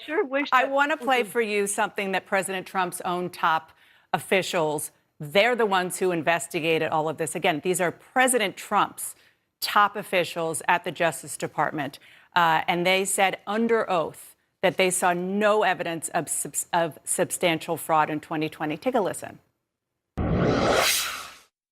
I want to play for you something that President Trump's own top officials. They're the ones who investigated all of this. Again, these are President Trump's top officials at the Justice Department, and they said under oath that they saw no evidence of substantial fraud in 2020. Take a listen.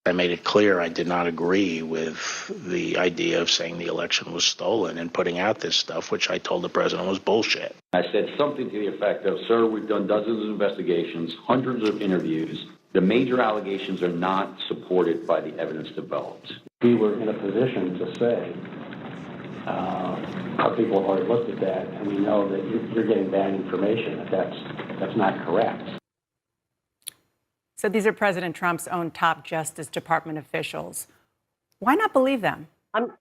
I made it clear I did not agree with the idea of saying the election was stolen and putting out this stuff, which I told the president was bullshit. I said something to the effect of, sir, we've done dozens of investigations, hundreds of interviews. The major allegations are not supported by the evidence developed. We were in a position to say, our people have already looked at that, and we know that you're getting bad information, that's not correct. So these are President Trump's own top Justice Department officials. Why not believe them? I'm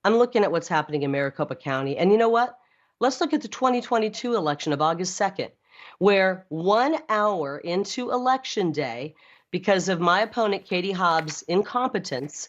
looking at what's happening in Maricopa County. And you know what? Let's look at the 2022 election of August 2nd, where 1 hour into Election Day, because of my opponent, Katie Hobbs' incompetence,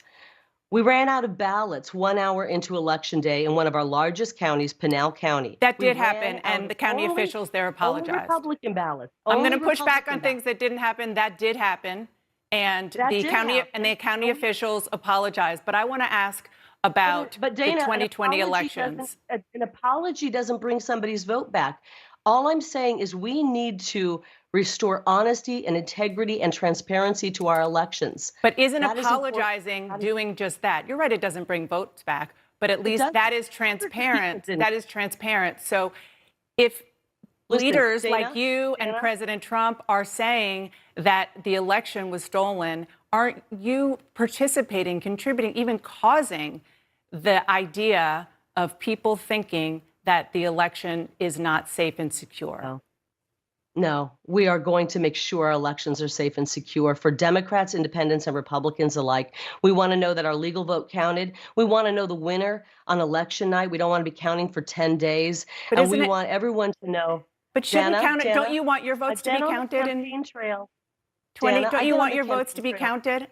we ran out of ballots 1 hour into Election Day in one of our largest counties, Pinal County. That did happen, and the county officials there apologized. Only Republican ballots. I'm going to push back on things that didn't happen. That did happen, and the county officials apologized. But I want to ask about but Dana, the 2020 elections. An apology doesn't bring somebody's vote back. All I'm saying is we need to restore honesty and integrity and transparency to our elections. But isn't apologizing doing just that? You're right, it doesn't bring votes back, but at least that is transparent. That is transparent. So if leaders like you and President Trump are saying that the election was stolen, aren't you participating, contributing, even causing the idea of people thinking that the election is not safe and secure? No, we are going to make sure our elections are safe and secure for Democrats, independents, and Republicans alike. We want to know that our legal vote counted. We want to know the winner on election night. We don't want to be counting for 10 days. And we want everyone to know. But shouldn't count it? Don't you want your votes to be counted in trail? 20? Don't you want your votes to be counted,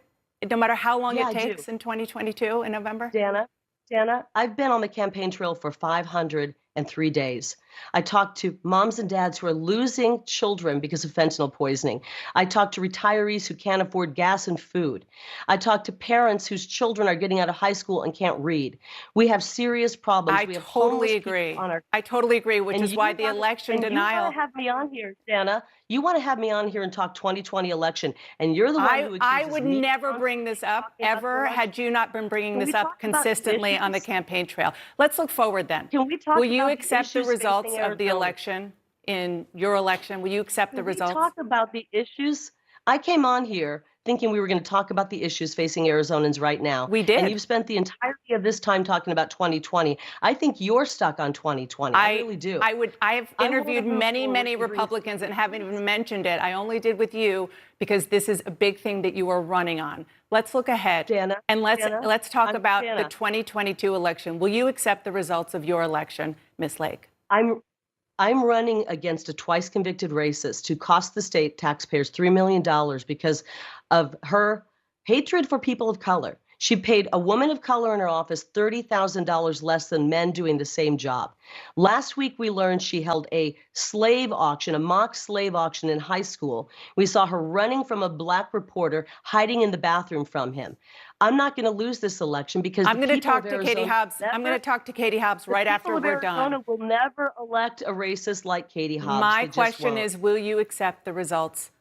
no matter how long it takes in 2022 in November? Dana, I've been on the campaign trail for 503 days. I talked to moms and dads who are losing children because of fentanyl poisoning. I talked to retirees who can't afford gas and food. I talked to parents whose children are getting out of high school and can't read. We have serious problems. I totally agree. I totally agree, which is why the election denial. You want to have me on here, Dana. You want to have me on here and talk 2020 election, and you're the one who accuses I would never bring this up, ever, had you not been bringing this up consistently on the campaign trail. Let's look forward then. Can we talk Will you accept the results of the election in your election? Will you accept the results? Can we talk about the issues? I came on here thinking we were going to talk about the issues facing Arizonans right now. We did. And you've spent the entirety of this time talking about 2020. I think you're stuck on 2020. I really do. I have interviewed many Republicans and haven't even mentioned it. I only did with you because this is a big thing that you are running on. Let's look ahead. Dana, and let's talk about the 2022 election. Will you accept the results of your election, Ms. Lake? I'm running against a twice convicted racist who cost the state taxpayers $3 million because of her hatred for people of color. She paid a woman of color in her office $30,000 less than men doing the same job. Last week, we learned she held a slave auction, a mock slave auction in high school. We saw her running from a black reporter, hiding in the bathroom from him. I'm not going to lose this election because I'm going to talk to Katie Hobbs. I'm going to talk to Katie Hobbs right after we're done. Arizona will never elect a racist like Katie Hobbs. My question is, will you accept the results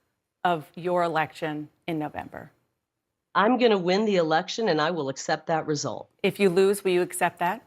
of your election in November? I'm going to win the election, and I will accept that result. If you lose, will you accept that?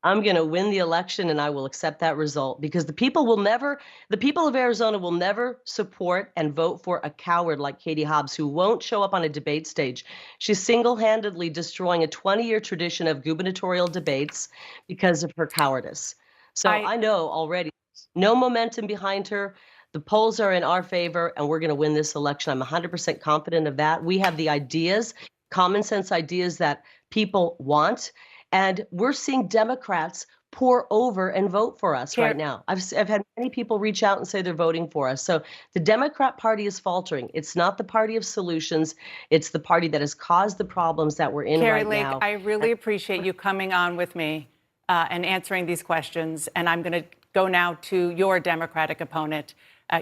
I'm going to win the election, and I will accept that result because the people of Arizona will never support and vote for a coward like Katie Hobbs, who won't show up on a debate stage. She's single-handedly destroying a 20-year tradition of gubernatorial debates because of her cowardice. So I know already, no momentum behind her. The polls are in our favor, and we're going to win this election. I'm 100% confident of that. We have the ideas, common sense ideas that people want, and we're seeing Democrats pour over and vote for us right now. I've had many people reach out and say they're voting for us. So the Democrat Party is faltering. It's not the party of solutions. It's the party that has caused the problems that we're in right now. I really appreciate you coming on with me and answering these questions. And I'm going to go now to your Democratic opponent,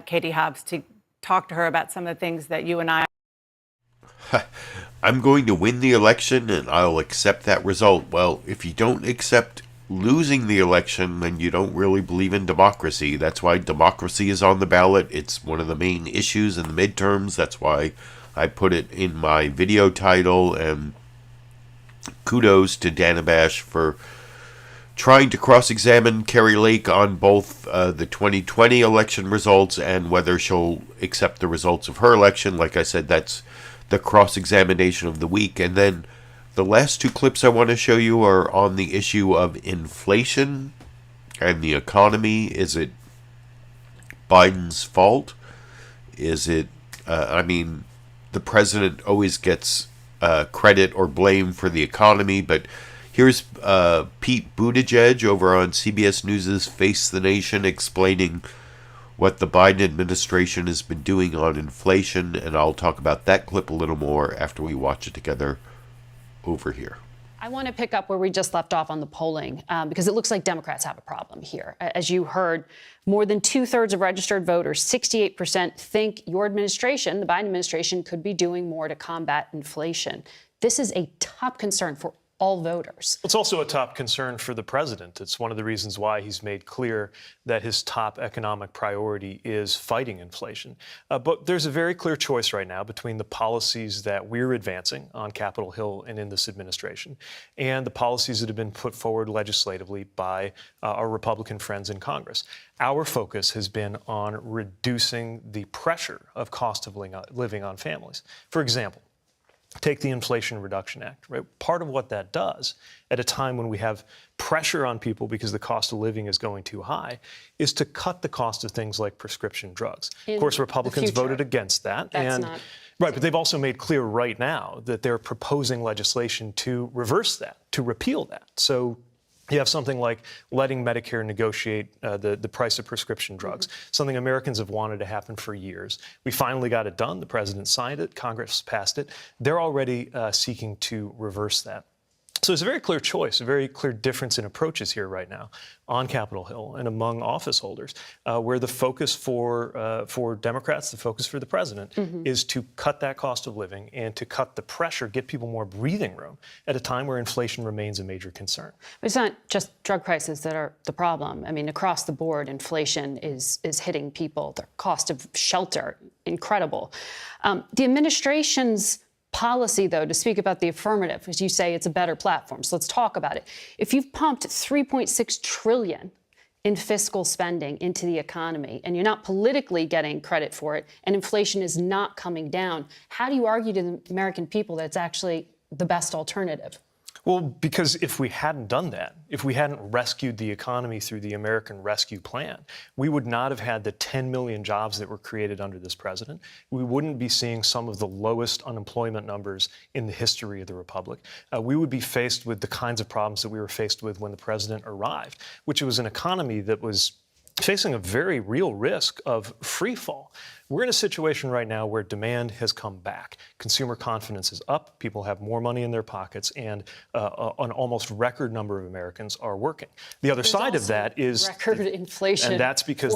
Katie Hobbs, to talk to her about some of the things that you and I... I'm going to win the election and I'll accept that result. Well, if you don't accept losing the election, then you don't really believe in democracy. That's why democracy is on the ballot. It's one of the main issues in the midterms. That's why I put it in my video title, and kudos to Dana Bash for trying to cross-examine Kari Lake on both the 2020 election results and whether she'll accept the results of her election. Like I said, that's the cross-examination of the week. And then the last two clips I want to show you are on the issue of inflation and the economy. Is it Biden's fault? Is it, the president always gets credit or blame for the economy, but here's Pete Buttigieg over on CBS News' Face the Nation explaining what the Biden administration has been doing on inflation, and I'll talk about that clip a little more after we watch it together over here. I want to pick up where we just left off on the polling because it looks like Democrats have a problem here. As you heard, more than 2/3 of registered voters, 68%, think your administration, the Biden administration, could be doing more to combat inflation. This is a top concern for all voters. It's also a top concern for the president. It's one of the reasons why he's made clear that his top economic priority is fighting inflation. But there's a very clear choice right now between the policies that we're advancing on Capitol Hill and in this administration and the policies that have been put forward legislatively by our Republican friends in Congress. Our focus has been on reducing the pressure of cost of living on families. For example, take the Inflation Reduction Act, right? Part of what that does at a time when we have pressure on people because the cost of living is going too high is to cut the cost of things like prescription drugs. Of course, Republicans voted against that. Right, but they've also made clear right now that they're proposing legislation to reverse that, to repeal that. So you have something like letting Medicare negotiate the price of prescription drugs, something Americans have wanted to happen for years. We finally got it done. The president signed it. Congress passed it. They're already seeking to reverse that. So it's a very clear choice, a very clear difference in approaches here right now on Capitol Hill and among office holders, where the focus for Democrats, the focus for the president, is to cut that cost of living and to cut the pressure, get people more breathing room at a time where inflation remains a major concern. It's not just drug prices that are the problem. I mean, across the board, inflation is hitting people. The cost of shelter, incredible. The administration's policy, though, to speak about the affirmative, as you say, it's a better platform. So let's talk about it. If you've pumped $3.6 trillion in fiscal spending into the economy and you're not politically getting credit for it and inflation is not coming down, how do you argue to the American people that it's actually the best alternative? Well, because if we hadn't done that, if we hadn't rescued the economy through the American Rescue Plan, we would not have had the 10 million jobs that were created under this president. We wouldn't be seeing some of the lowest unemployment numbers in the history of the republic. We would be faced with the kinds of problems that we were faced with when the president arrived, which was an economy that was facing a very real risk of free fall. We're in a situation right now where demand has come back. Consumer confidence is up. People have more money in their pockets, and an almost record number of Americans are working. The other side of that is record inflation, and that's because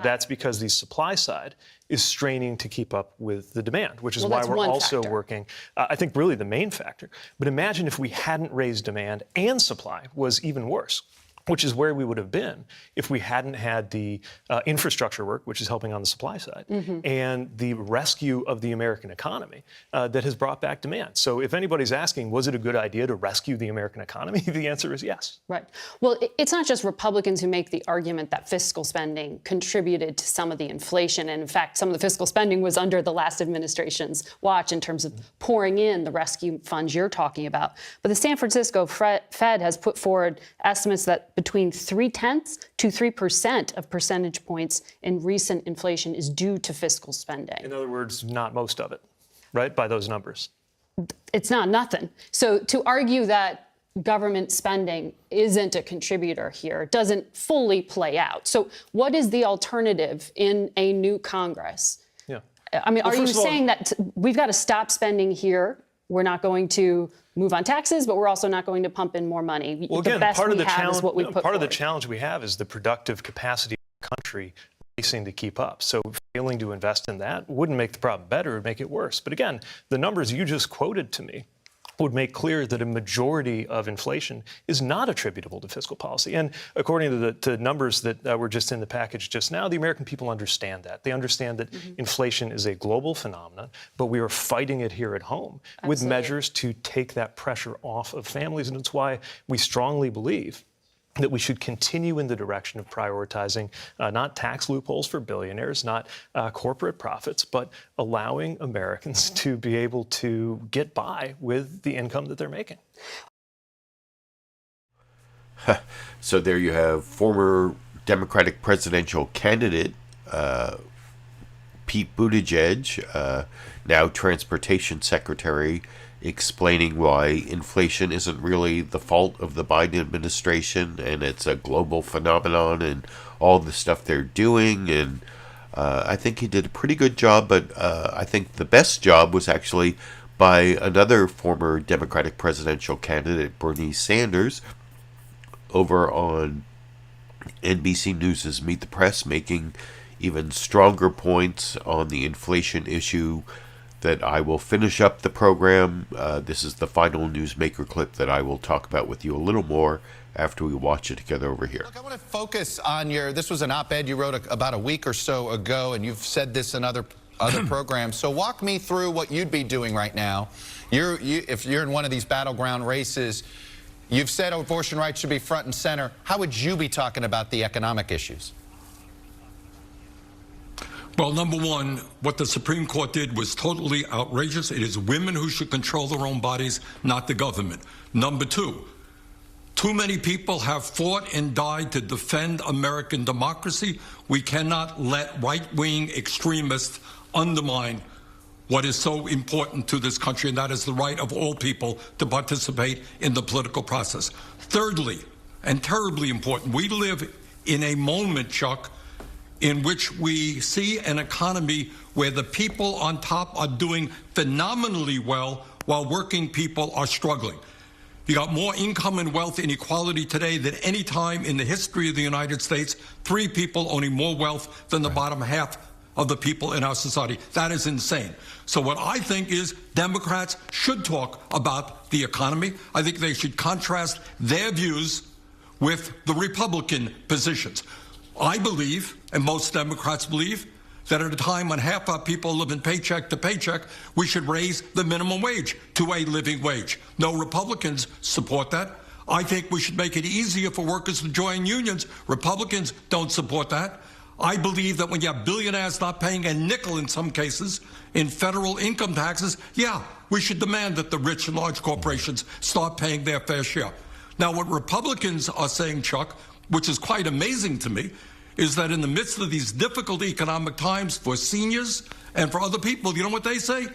that's because the supply side is straining to keep up with the demand, which is why we're also working. I think really the main factor. But imagine if we hadn't raised demand and supply was even worse, which is where we would have been if we hadn't had the infrastructure work, which is helping on the supply side, and the rescue of the American economy that has brought back demand. So if anybody's asking, was it a good idea to rescue the American economy? The answer is yes. Right. Well, it's not just Republicans who make the argument that fiscal spending contributed to some of the inflation. And in fact, some of the fiscal spending was under the last administration's watch in terms of pouring in the rescue funds you're talking about. But the San Francisco Fed has put forward estimates that between 0.3% to 3% of percentage points in recent inflation is due to fiscal spending. In other words, not most of it, right, by those numbers. It's not nothing. So to argue that government spending isn't a contributor here doesn't fully play out. So what is the alternative in a new Congress? Yeah. I mean, are you saying that we've got to stop spending here? We're not going to move on taxes, but we're also not going to pump in more money. Well, again, part of the challenge we have is the productive capacity of the country racing to keep up. So failing to invest in that wouldn't make the problem better, it would make it worse. But again, the numbers you just quoted to me would make clear that a majority of inflation is not attributable to fiscal policy. And according to the numbers that were just in the package just now, the American people understand that. They understand that inflation is a global phenomenon, but we are fighting it here at home with measures to take that pressure off of families. And it's why we strongly believe that we should continue in the direction of prioritizing not tax loopholes for billionaires, not corporate profits, but allowing Americans to be able to get by with the income that they're making. So there you have former Democratic presidential candidate Pete Buttigieg, now Transportation Secretary, explaining why inflation isn't really the fault of the Biden administration and it's a global phenomenon and all the stuff they're doing. And I think he did a pretty good job, but I think the best job was actually by another former Democratic presidential candidate, Bernie Sanders, over on NBC News' Meet the Press, making even stronger points on the inflation issue that I will finish up the program. This is the final Newsmaker clip that I will talk about with you a little more after we watch it together over here. Look, I want to focus on this was an op-ed you wrote about a week or so ago, and you've said this in other programs. So walk me through what you'd be doing right now. If you're in one of these battleground races, you've said abortion rights should be front and center. How would you be talking about the economic issues? Well, number one, what the Supreme Court did was totally outrageous. It is women who should control their own bodies, not the government. Number two, too many people have fought and died to defend American democracy. We cannot let right-wing extremists undermine what is so important to this country, and that is the right of all people to participate in the political process. Thirdly, and terribly important, we live in a moment, Chuck, in which we see an economy where the people on top are doing phenomenally well while working people are struggling. You got more income and wealth inequality today than any time in the history of the United States. 3 people owning more wealth than the bottom half of the people in our society. That is insane. So what I think is Democrats should talk about the economy. I think they should contrast their views with the Republican positions. I believe, and most Democrats believe, that at a time when half our people live in paycheck to paycheck, we should raise the minimum wage to a living wage. No Republicans support that. I think we should make it easier for workers to join unions. Republicans don't support that. I believe that when you have billionaires not paying a nickel in some cases in federal income taxes, yeah, we should demand that the rich and large corporations start paying their fair share. Now, what Republicans are saying, Chuck, which is quite amazing to me, is that in the midst of these difficult economic times for seniors and for other people, you know what they say?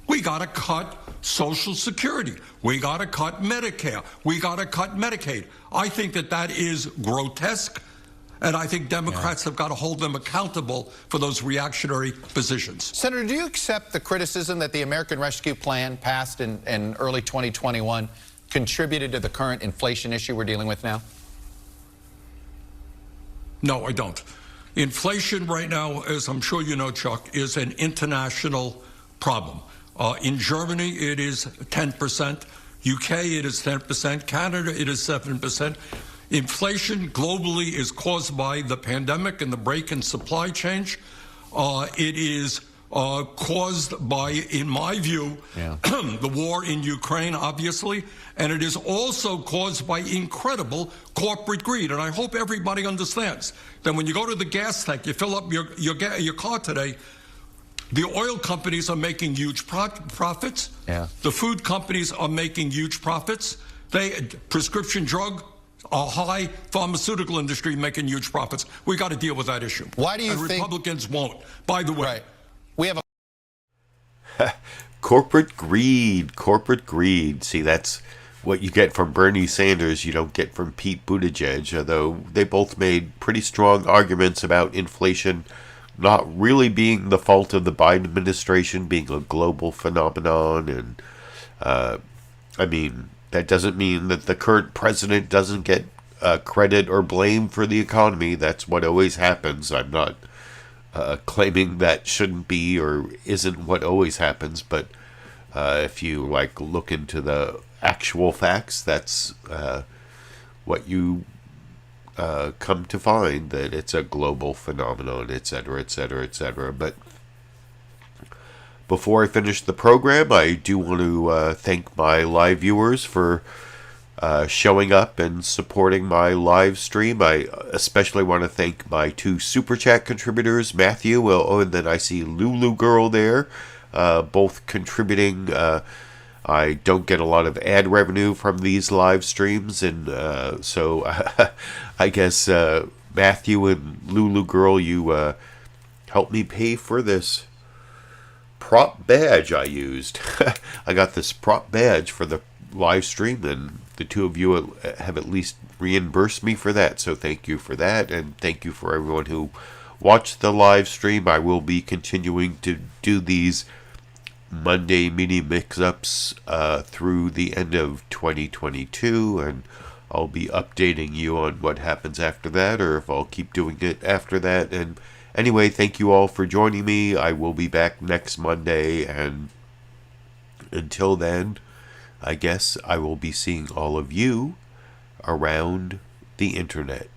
We got to cut Social Security. We got to cut Medicare. We got to cut Medicaid. I think that that is grotesque, and I think Democrats have got to hold them accountable for those reactionary positions. Senator, do you accept the criticism that the American Rescue Plan passed in early 2021 contributed to the current inflation issue we're dealing with now? No, I don't. Inflation right now, as I'm sure you know, Chuck, is an international problem. In Germany, it is 10%. UK, it is 10%. Canada, it is 7%. Inflation globally is caused by the pandemic and the break in supply chain. It is caused by, in my view, the war in Ukraine, obviously, and it is also caused by incredible corporate greed. And I hope everybody understands that when you go to the gas tank, you fill up your car today, the oil companies are making huge profits. The food companies are making huge profits. Prescription drug, a high pharmaceutical industry making huge profits. We got to deal with that issue. Why do you think Republicans won't? By the way, we have corporate greed, corporate greed. See, that's what you get from Bernie Sanders. You don't get from Pete Buttigieg, although they both made pretty strong arguments about inflation not really being the fault of the Biden administration, being a global phenomenon. And I mean, that doesn't mean that the current president doesn't get credit or blame for the economy. That's what always happens. I'm not claiming that shouldn't be or isn't what always happens, but If you look into the actual facts, that's what you come to find, that it's a global phenomenon, etc., etc., etc. But before I finish the program, I do want to thank my live viewers for showing up and supporting my live stream. I especially want to thank my 2 Super Chat contributors, Matthew, and then I see Lulu Girl there, both contributing. I don't get a lot of ad revenue from these live streams, and so I guess Matthew and Lulu Girl, you helped me pay for this prop badge I used. I got this prop badge for the live stream, and the 2 of you have at least reimbursed me for that, so thank you for that, and thank you for everyone who watched the live stream. I will be continuing to do these Monday mini mix-ups through the end of 2022, and I'll be updating you on what happens after that, or if I'll keep doing it after that. And anyway, thank you all for joining me. I will be back next Monday, and until then, I guess I will be seeing all of you around the internet.